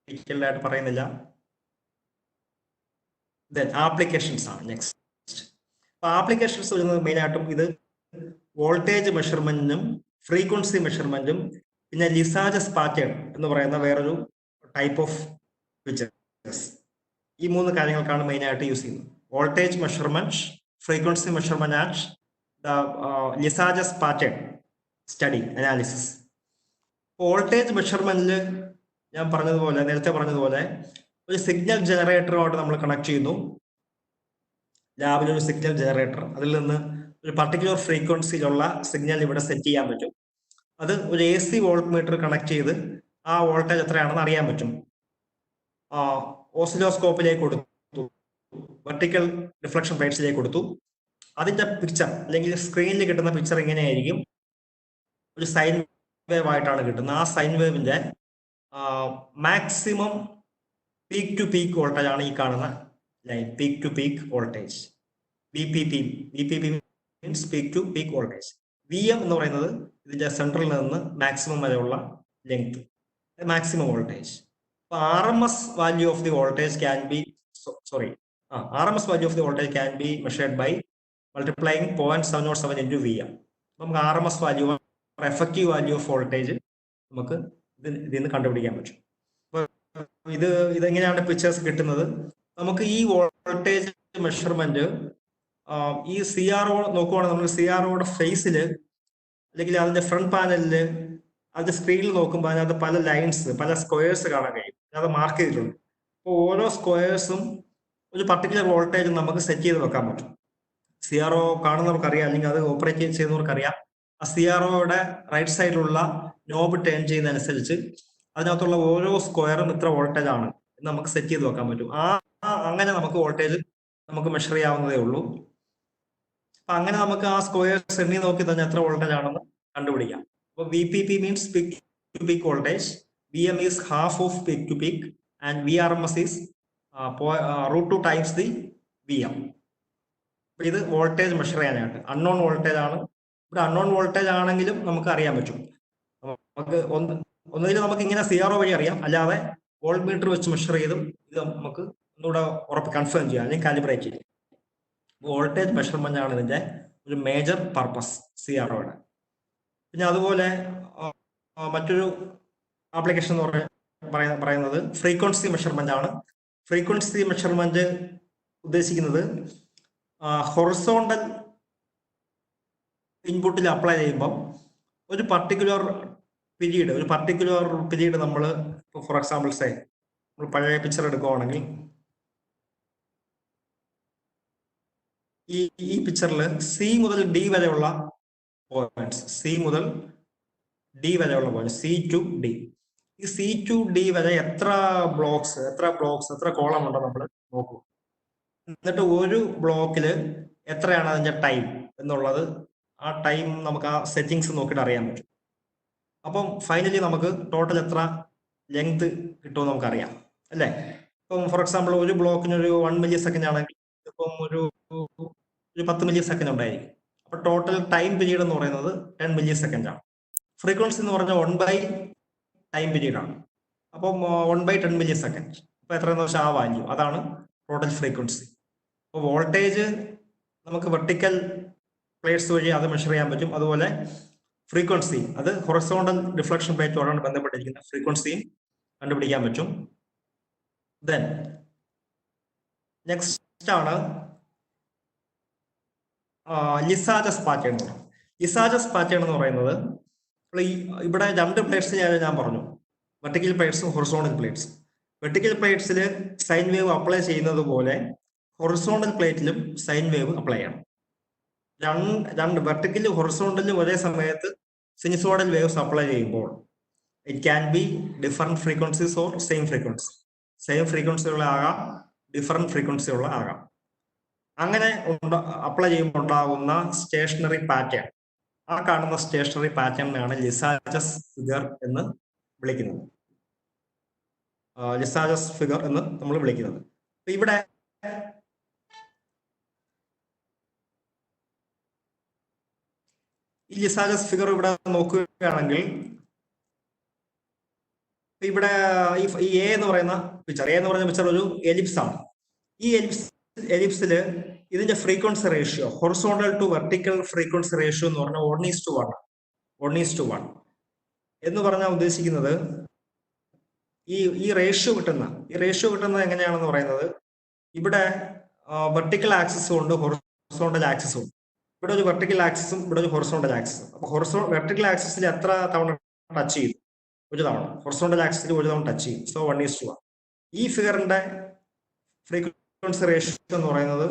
ഡീറ്റെയിൽഡ് ആയിട്ട് പറയുന്നില്ല. Then applications ആണ് next. അപ്പോൾ applications വരുന്നത് മെയിനായിട്ടും ഇത് voltage മെഷർമെന്റിനും frequency മെഷർമെന്റും പിന്നെ ലിസാജസ് pattern എന്ന് പറയുന്ന വേറൊരു ടൈപ്പ് ഓഫ് പിക്ചേഴ്സ്, ഈ 3 കാര്യങ്ങൾക്കാണ് മെയിനായിട്ട് യൂസ് ചെയ്യുന്നത്. voltage measurement, frequency measurement, and the Licaj's pattern study analysis. Voltage മെഷർമെന്റിൽ ഞാൻ നേരത്തെ പറഞ്ഞതുപോലെ ഒരു സിഗ്നൽ ജനറേറ്ററുമായിട്ട് നമ്മൾ കണക്ട് ചെയ്യുന്നു. ലാബിൽ ഒരു സിഗ്നൽ ജനറേറ്റർ, അതിൽ നിന്ന് ഒരു പർട്ടിക്കുലർ ഫ്രീക്വൻസിയിലുള്ള സിഗ്നൽ ഇവിടെ സെറ്റ് ചെയ്യാൻ പറ്റും. അത് ഒരു AC വോൾട്ട് മീറ്റർ കണക്ട് ചെയ്ത് ആ വോൾട്ടേജ് എത്രയാണെന്ന് അറിയാൻ പറ്റും. ഓസിലോസ്കോപ്പിലേക്ക് കൊടുത്തു, വെർട്ടിക്കൽ റിഫ്ലക്ഷൻ പ്ലേറ്റ്സിലേക്ക് കൊടുത്തു. അതിന്റെ പിക്ചർ അല്ലെങ്കിൽ സ്ക്രീനിൽ കിട്ടുന്ന പിക്ചർ ഇങ്ങനെയായിരിക്കും. ഒരു സൈൻ വേവ് ആയിട്ടാണ് കിട്ടുന്നത്. ആ സൈൻ വേവിന്റെ maximum peak to peak voltage ആണ് ഈ കാണുന്ന line, peak to peak voltage, VPP means peak to peak voltage. VM എന്ന് പറയുന്നത് ഇതിന്റെ സെൻട്രലിൽ നിന്ന് മാക്സിമം വരെയുള്ള ലെങ്ത്, മാക്സിമം വോൾട്ടേജ്. അപ്പൊ RMS value of the voltage can be RMS value of the voltage can be measured by multiplying 0.707 into VM. നമുക്ക് RMS value, effective value of voltage നമുക്ക് ഇതിൽ നിന്ന് കണ്ടുപിടിക്കാൻ പറ്റും. ഇതെങ്ങനെയാണ് പിക്ചേഴ്സ് കിട്ടുന്നത്? നമുക്ക് ഈ വോൾട്ടേജ് മെഷർമെന്റ് ഈ CRO നോക്കുവാണെങ്കിൽ നമ്മൾ CROയുടെ ഫേസിൽ അല്ലെങ്കിൽ അതിന്റെ ഫ്രണ്ട് പാനലില് അതിന്റെ സ്ക്രീനിൽ നോക്കുമ്പോൾ അതിനകത്ത് പല ലൈൻസ്, പല സ്ക്വയേഴ്സ് കാണാൻ കഴിയും. അത് മാർക്ക് ചെയ്തിട്ടുണ്ട്. അപ്പോൾ ഓരോ സ്ക്വയേഴ്സും ഒരു പർട്ടിക്കുലർ വോൾട്ടേജ് നമുക്ക് സെറ്റ് ചെയ്ത് വെക്കാൻ പറ്റും. CRO കാണുന്നവർക്കറിയാം, അല്ലെങ്കിൽ അത് ഓപ്പറേറ്റ് ചെയ്യുന്നവർക്കറിയാം. ആ CROയുടെ റൈറ്റ് സൈഡിലുള്ള നോബ് ടേൺ ചെയ്യുന്നതനുസരിച്ച് അതിനകത്തുള്ള ഓരോ സ്ക്വയറും ഇത്ര വോൾട്ടേജ് ആണ് എന്ന് നമുക്ക് സെറ്റ് ചെയ്ത് വെക്കാൻ പറ്റും. അങ്ങനെ നമുക്ക് വോൾട്ടേജ് നമുക്ക് മെഷർ ചെയ്യാവുന്നതേ ഉള്ളൂ. അപ്പൊ അങ്ങനെ നമുക്ക് ആ സ്ക്വയേഴ്സ് എണ്ണി നോക്കി തന്നെ എത്ര വോൾട്ടേജ് ആണെന്ന് കണ്ടുപിടിക്കാം. അപ്പോൾ VPP means peak to peak voltage, VM is half of peak to peak, and VRMS is √2 times the VM. ഇത് വോൾട്ടേജ് മെഷർ ചെയ്യാനായിട്ട് അൺനോൺ വോൾട്ടേജ് ആണ്. ഇവിടെ അൺനോൺ വോൾട്ടേജ് ആണെങ്കിലും നമുക്ക് അറിയാൻ പറ്റും. നമുക്ക് ഒന്നുകിൽ നമുക്ക് ഇങ്ങനെ CRO വഴി അറിയാം, അല്ലാതെ വോൾട്ട് മീറ്റർ വെച്ച് മെഷർ ചെയ്തും ഇത് നമുക്ക് ഒന്നുകൂടെ കൺഫേം ചെയ്യാം, അല്ലെങ്കിൽ കാലിബ്രേറ്റ് ചെയ്യാം. വോൾട്ടേജ് മെഷർമെന്റ് ആണ് ഇതിന്റെ ഒരു മേജർ പർപ്പസ് CROയുടെ. പിന്നെ അതുപോലെ മറ്റൊരു ആപ്ലിക്കേഷൻ എന്ന് പറയുന്നത് ഫ്രീക്വൻസി മെഷർമെന്റ് ആണ്. ഫ്രീക്വൻസി മെഷർമെന്റ് ഉദ്ദേശിക്കുന്നത് ഹൊറിസോണ്ടൽ ഇൻപുട്ടിൽ അപ്ലൈ ചെയ്യുമ്പോൾ ഒരു പർട്ടിക്കുലർ പീരീഡ് നമ്മൾ ഫോർ എക്സാമ്പിൾ നമ്മൾ പഴയ പിക്ചർ എടുക്കുകയാണെങ്കിൽ ഈ പിക്ചറിൽ C മുതൽ D വരെയുള്ള points, C C to D, ഈ C to D വരെ എത്ര കോളം ഉണ്ടോ നമ്മൾ നോക്കും. എന്നിട്ട് ഒരു ബ്ലോക്കിൽ എത്രയാണ് അതിന്റെ ടൈം എന്നുള്ളത്, ആ ടൈം നമുക്ക് ആ സെറ്റിങ്സ് നോക്കിയിട്ട് അറിയാൻ പറ്റും. അപ്പം ഫൈനലി നമുക്ക് ടോട്ടൽ എത്ര ലെങ്ത് കിട്ടുമെന്ന് നമുക്കറിയാം, അല്ലേ? ഇപ്പം ഫോർ എക്സാമ്പിൾ ഒരു ബ്ലോക്കിന് ഒരു 1 മില്ലി സെക്കൻഡ് ആണെങ്കിൽ ഇപ്പം ഒരു 10 മില്ലി സെക്കൻഡ് ഉണ്ടായിരിക്കും. അപ്പൊ ടോട്ടൽ ടൈം പീരീഡ് എന്ന് പറയുന്നത് 10 മില്ലി സെക്കൻഡ് ആണ്. ഫ്രീക്വൻസി എന്ന് പറഞ്ഞാൽ 1/ടൈം പീരീഡ് ആണ്. അപ്പം 1/10 മില്ലി സെക്കൻഡ്. അപ്പൊ എത്രയെന്ന് വെച്ചാൽ ആ വാല്യൂ, അതാണ് ടോട്ടൽ ഫ്രീക്വൻസി. അപ്പോൾ വോൾട്ടേജ് നമുക്ക് വെർട്ടിക്കൽ പ്ലേറ്റ്സ് വഴി അത് മെഷർ ചെയ്യാൻ പറ്റും. അതുപോലെ ഫ്രീക്വൻസി, അത് ഹൊറിസോണ്ടൽ ഡിഫ്ലക്ഷൻ പ്ലേറ്റോടാണ് ബന്ധപ്പെട്ടിരിക്കുന്ന ഫ്രീക്വൻസിയും കണ്ടുപിടിക്കാൻ പറ്റും. ദെൻ നെക്സ്റ്റ് ആണ് ലിസാജസ് പാറ്റേൺ എന്ന് പറയുന്നത്. ലിസാജസ് പാറ്റേൺ എന്ന് പറയുന്നത് ഇവിടെ 2 പ്ലേറ്റ്സ് ഞാൻ പറഞ്ഞു, വെർട്ടിക്കൽ പ്ലേറ്റ്സും ഹൊറിസോണ്ടൽ പ്ലേറ്റ്സും. വെർട്ടിക്കൽ പ്ലേറ്റ്സിൽ സൈൻ വേവ് അപ്ലൈ ചെയ്യുന്നത് പോലെ ഹൊറിസോണ്ടൽ പ്ലേറ്റിലും സൈൻ വേവ് അപ്ലൈ ചെയ്യണം. രണ്ട് വെർട്ടിക്കലും ഹൊറിസോണ്ടലും ഒരേ സമയത്ത് സിനുസോയ്ഡൽ വേവ്സ് അപ്ലൈ ചെയ്യുമ്പോൾ it can be different frequencies or same frequency ഉള്ള ആകാം, ഡിഫറെന്റ് ഫ്രീക്വൻസി ഉള്ള ആകാം. അങ്ങനെ അപ്ലൈ ചെയ്യുമ്പോൾ ഉണ്ടാകുന്ന സ്റ്റേഷനറി പാറ്റേൺ, ആ കാണുന്ന സ്റ്റേഷനറി പാറ്റേണിനാണ് ലിസാജസ് ഫിഗർ എന്ന് വിളിക്കുന്നത്. നമ്മൾ വിളിക്കുന്നത്. ഇവിടെ ഈ ലിസാജസ് ഫിഗർ ഇവിടെ നോക്കുകയാണെങ്കിൽ ഇവിടെ ഈ എ എന്ന് പറയുന്ന പിക്ചർ ഒരു എലിപ്സ് ആണ്. ഈ എലിപ്സിൽ ഇതിന്റെ frequency ratio, horizontal to vertical frequency ratio എന്ന് പറഞ്ഞാൽ 1:1 എന്ന് പറഞ്ഞാൽ ഉദ്ദേശിക്കുന്നത് ഈ റേഷ്യോ കിട്ടുന്നത് എങ്ങനെയാണെന്ന് പറയുന്നത്, ഇവിടെ വെർട്ടിക്കൽ ആക്സിസും ഉണ്ട്, ഹൊറിസോണ്ടൽ ആക്സിസും ഉണ്ട്. ഇവിടെ ഒരു വെർട്ടിക്കൽ ആക്സിസും ഇവിടെ ഒരു ഹൊറിസോണ്ടൽ ആക്സിസും. അപ്പൊ വെർട്ടിക്കൽ ആക്സിസിൽ എത്ര തവണ ടച്ച് ചെയ്തു? ഒരു തവണ. ഹൊറിസോണ്ടൽ ആക്സിസിൽ ഒരു തവണ ടച്ച് ചെയ്യും. സോ 1:1. ഈ ഫിഗറിന്റെ ഫ്രീക്വൻസി റേഷ്യോ എന്ന് പറയുന്നത്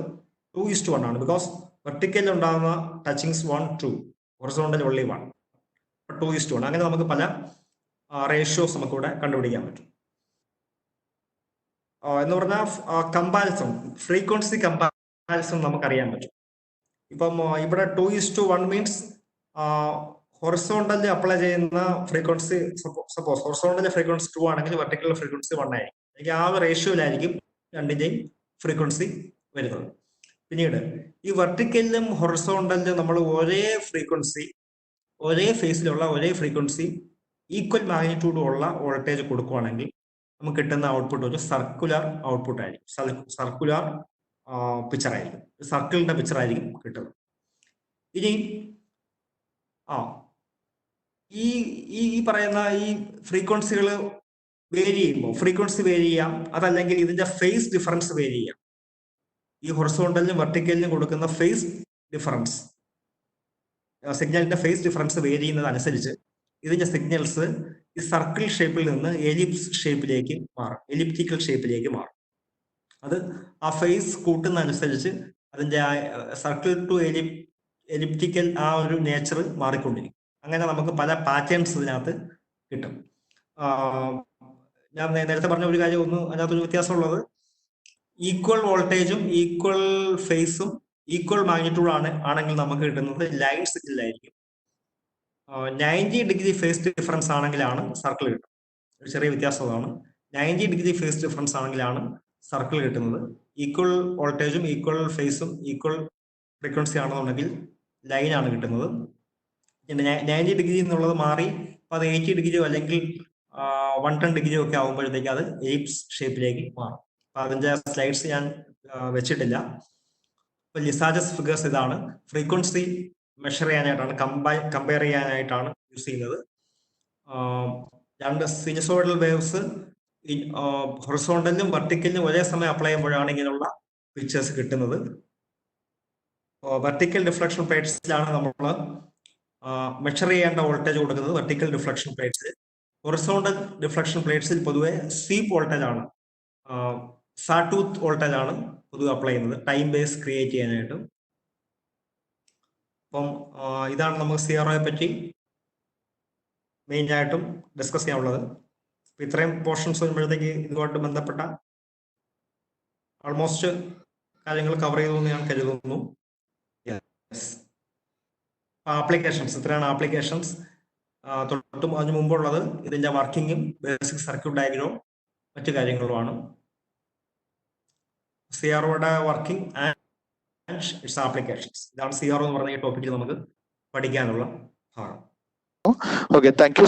2:1 ആണ്. ബിക്കോസ് വെർട്ടിക്കലിൽ ഉണ്ടാകുന്ന ടച്ചിങ്സ് 1, 2, ഹൊറിസോണ്ടൽ only 1. 2:1. അങ്ങനെ നമുക്ക് പല റേഷ്യോസ് നമുക്കിവിടെ കണ്ടുപിടിക്കാൻ പറ്റും. എന്ന് പറഞ്ഞാൽ കമ്പാരിസൺ, ഫ്രീക്വൻസി കമ്പാരിസൺ നമുക്കറിയാൻ പറ്റും. ഇപ്പം ഇവിടെ 2:1 മീൻസ് ഹൊറിസോണ്ടലിൽ അപ്ലൈ ചെയ്യുന്ന ഫ്രീക്വൻസി, സപ്പോസ് ഹൊറിസോണ്ടലിന്റെ ഫ്രീക്വൻസി 2 ആണെങ്കിൽ വെർട്ടിക്കൽ ഫ്രീക്വൻസി 1 ആയിരിക്കും. അല്ലെങ്കിൽ ആ റേഷ്യോയിലായിരിക്കും രണ്ടിന്റെയും ഫ്രീക്വൻസി വരുന്നത്. പിന്നീട് ഈ വെർട്ടിക്കലിലും ഹൊറിസോണ്ടലിലും നമ്മൾ ഒരേ ഫ്രീക്വൻസി ഈക്വൽ മാഗ്നിറ്റ്യൂഡ് ഉള്ള വോൾട്ടേജ് കൊടുക്കുകയാണെങ്കിൽ നമുക്ക് കിട്ടുന്ന ഔട്ട്പുട്ട് ഒരു സർക്കുലർ ഔട്ട്പുട്ട് ആയിരിക്കും, സർക്കുലർ പിക്ചർ ആയിരിക്കും, സർക്കിളിന്റെ പിക്ചർ ആയിരിക്കും കിട്ടുന്നത്. ഇനി ഈ പറയുന്ന ഈ ഫ്രീക്വൻസികൾ വേരി ചെയ്യുമ്പോൾ, ഫ്രീക്വൻസി വേരി ചെയ്യാം, അതല്ലെങ്കിൽ ഇതിന്റെ ഫേസ് ഡിഫറൻസ് വേരി ചെയ്യാം. ഈ ഹൊറിസോണ്ടലിനും വെർട്ടിക്കലിനും കൊടുക്കുന്ന ഫേസ് ഡിഫറൻസ്, സിഗ്നലിന്റെ ഫേസ് ഡിഫറൻസ് വേരി ചെയ്യുന്നത് അനുസരിച്ച് ഇതിന്റെ സിഗ്നൽസ് ഈ സർക്കിൾ ഷേപ്പിൽ നിന്ന് എലിപ്റ്റിക്കൽ ഷേപ്പിലേക്ക് മാറും. അത് ആ ഫേസ് കൂട്ടുന്നതനുസരിച്ച് അതിന്റെ സർക്കിൾ ടു എലിപ്റ്റിക്കൽ ആ ഒരു നേച്ചർ മാറിക്കൊണ്ടിരിക്കും. അങ്ങനെ നമുക്ക് പല പാറ്റേൺസ് ഇതിനകത്ത് കിട്ടും. ഞാൻ നേരത്തെ പറഞ്ഞ ഒരു കാര്യം, അതിനകത്തൊരു വ്യത്യാസമുള്ളത്, ഈക്വൽ വോൾട്ടേജും ഈക്വൽ ഫേസും ഈക്വൽ മാഗ്നിറ്റ്യൂഡ് ആണെങ്കിൽ നമുക്ക് കിട്ടുന്നത് ലൈൻ സിഗ്നലായിരിക്കും. 90 ഡിഗ്രി ഫേസ് ഡിഫറൻസ് ആണെങ്കിലാണ് സർക്കിൾ കിട്ടുന്നത്. ഒരു ചെറിയ വ്യത്യാസമാണ്. 90 ഡിഗ്രി ഫേസ് ഡിഫറൻസ് ആണെങ്കിലാണ് സർക്കിൾ കിട്ടുന്നത്. ഈക്വൽ വോൾട്ടേജും ഈക്വൽ ഫേസും ഈക്വൽ ഫ്രീക്വൻസി ആണെന്നുണ്ടെങ്കിൽ ലൈനാണ് കിട്ടുന്നത്. 90 ഡിഗ്രി എന്നുള്ളത് മാറി അത് 80 ഡിഗ്രിയോ അല്ലെങ്കിൽ 110 ഡിഗ്രിയോ ഒക്കെ ആകുമ്പോഴത്തേക്ക് അത് എലിപ്സ് ഷേപ്പിലേക്ക് മാറും. അപ്പൊ അതിന്റെ സ്ലൈഡ്സ് ഞാൻ വെച്ചിട്ടില്ല. അപ്പൊ ലിസാജസ് ഫിഗേഴ്സ് ഇതാണ്. ഫ്രീക്വൻസി മെഷർ ചെയ്യാനായിട്ടാണ്, കമ്പയർ ചെയ്യാനായിട്ടാണ് യൂസ് ചെയ്യുന്നത്. രണ്ട് സിനുസോയിഡൽ വേവ്സ് ഹൊറിസോണ്ടലിലും വെർട്ടിക്കലിലും ഒരേ സമയം അപ്ലൈ ചെയ്യുമ്പോഴാണ് ഇങ്ങനെയുള്ള പിക്ചേഴ്സ് കിട്ടുന്നത്. വെർട്ടിക്കൽ ഡിഫ്ലക്ഷൻ പ്ലേറ്റ്സിലാണ് നമ്മൾ മെഷർ ചെയ്യേണ്ട വോൾട്ടേജ് കൊടുക്കുന്നത്, വെർട്ടിക്കൽ ഡിഫ്ലക്ഷൻ പ്ലേറ്റ്സിൽ. ഹൊറിസോണ്ടൽ ഡിഫ്ലക്ഷൻ പ്ലേറ്റ്സിൽ പൊതുവെ സ്വീപ്പ് വോൾട്ടേജ് ആണ്, സാടൂത്ത് വോൾട്ടേജ് ആണ് പൊതുവെ അപ്ലൈ ചെയ്യുന്നത് ടൈം ബേസ് ക്രിയേറ്റ് ചെയ്യാനായിട്ട്. അപ്പം ഇതാണ് നമുക്ക് CROയെ പറ്റി മെയിൻ ആയിട്ടും ഡിസ്കസ് ചെയ്യാനുള്ളത്. ഇത്രയും പോർഷൻസ് വരുമ്പോഴത്തേക്ക് ഇതുമായിട്ട് ബന്ധപ്പെട്ട ഓൾമോസ്റ്റ് കാര്യങ്ങൾ കവർ ചെയ്തു എന്ന് ഞാൻ കരുതുന്നു. ആപ്ലിക്കേഷൻസ് ഇത്രയാണ് ആപ്ലിക്കേഷൻസ്. തൊട്ടും അതിന് മുമ്പുള്ളത് ഇതിന്റെ വർക്കിങ്ങും ബേസിക് സർക്യൂട്ട് ഡയഗ്രാമും മറ്റു കാര്യങ്ങളുമാണ്. CROയുടെ വർക്കിംഗ് ആൻഡ് ഇറ്റ്സ് ആപ്ലിക്കേഷൻസ്, ഇതാണ് CRO എന്ന് പറഞ്ഞ ഈ ടോപ്പിക്കിൽ നമുക്ക് പഠിക്കാനുള്ള ഭാഗം. Okay, thank you.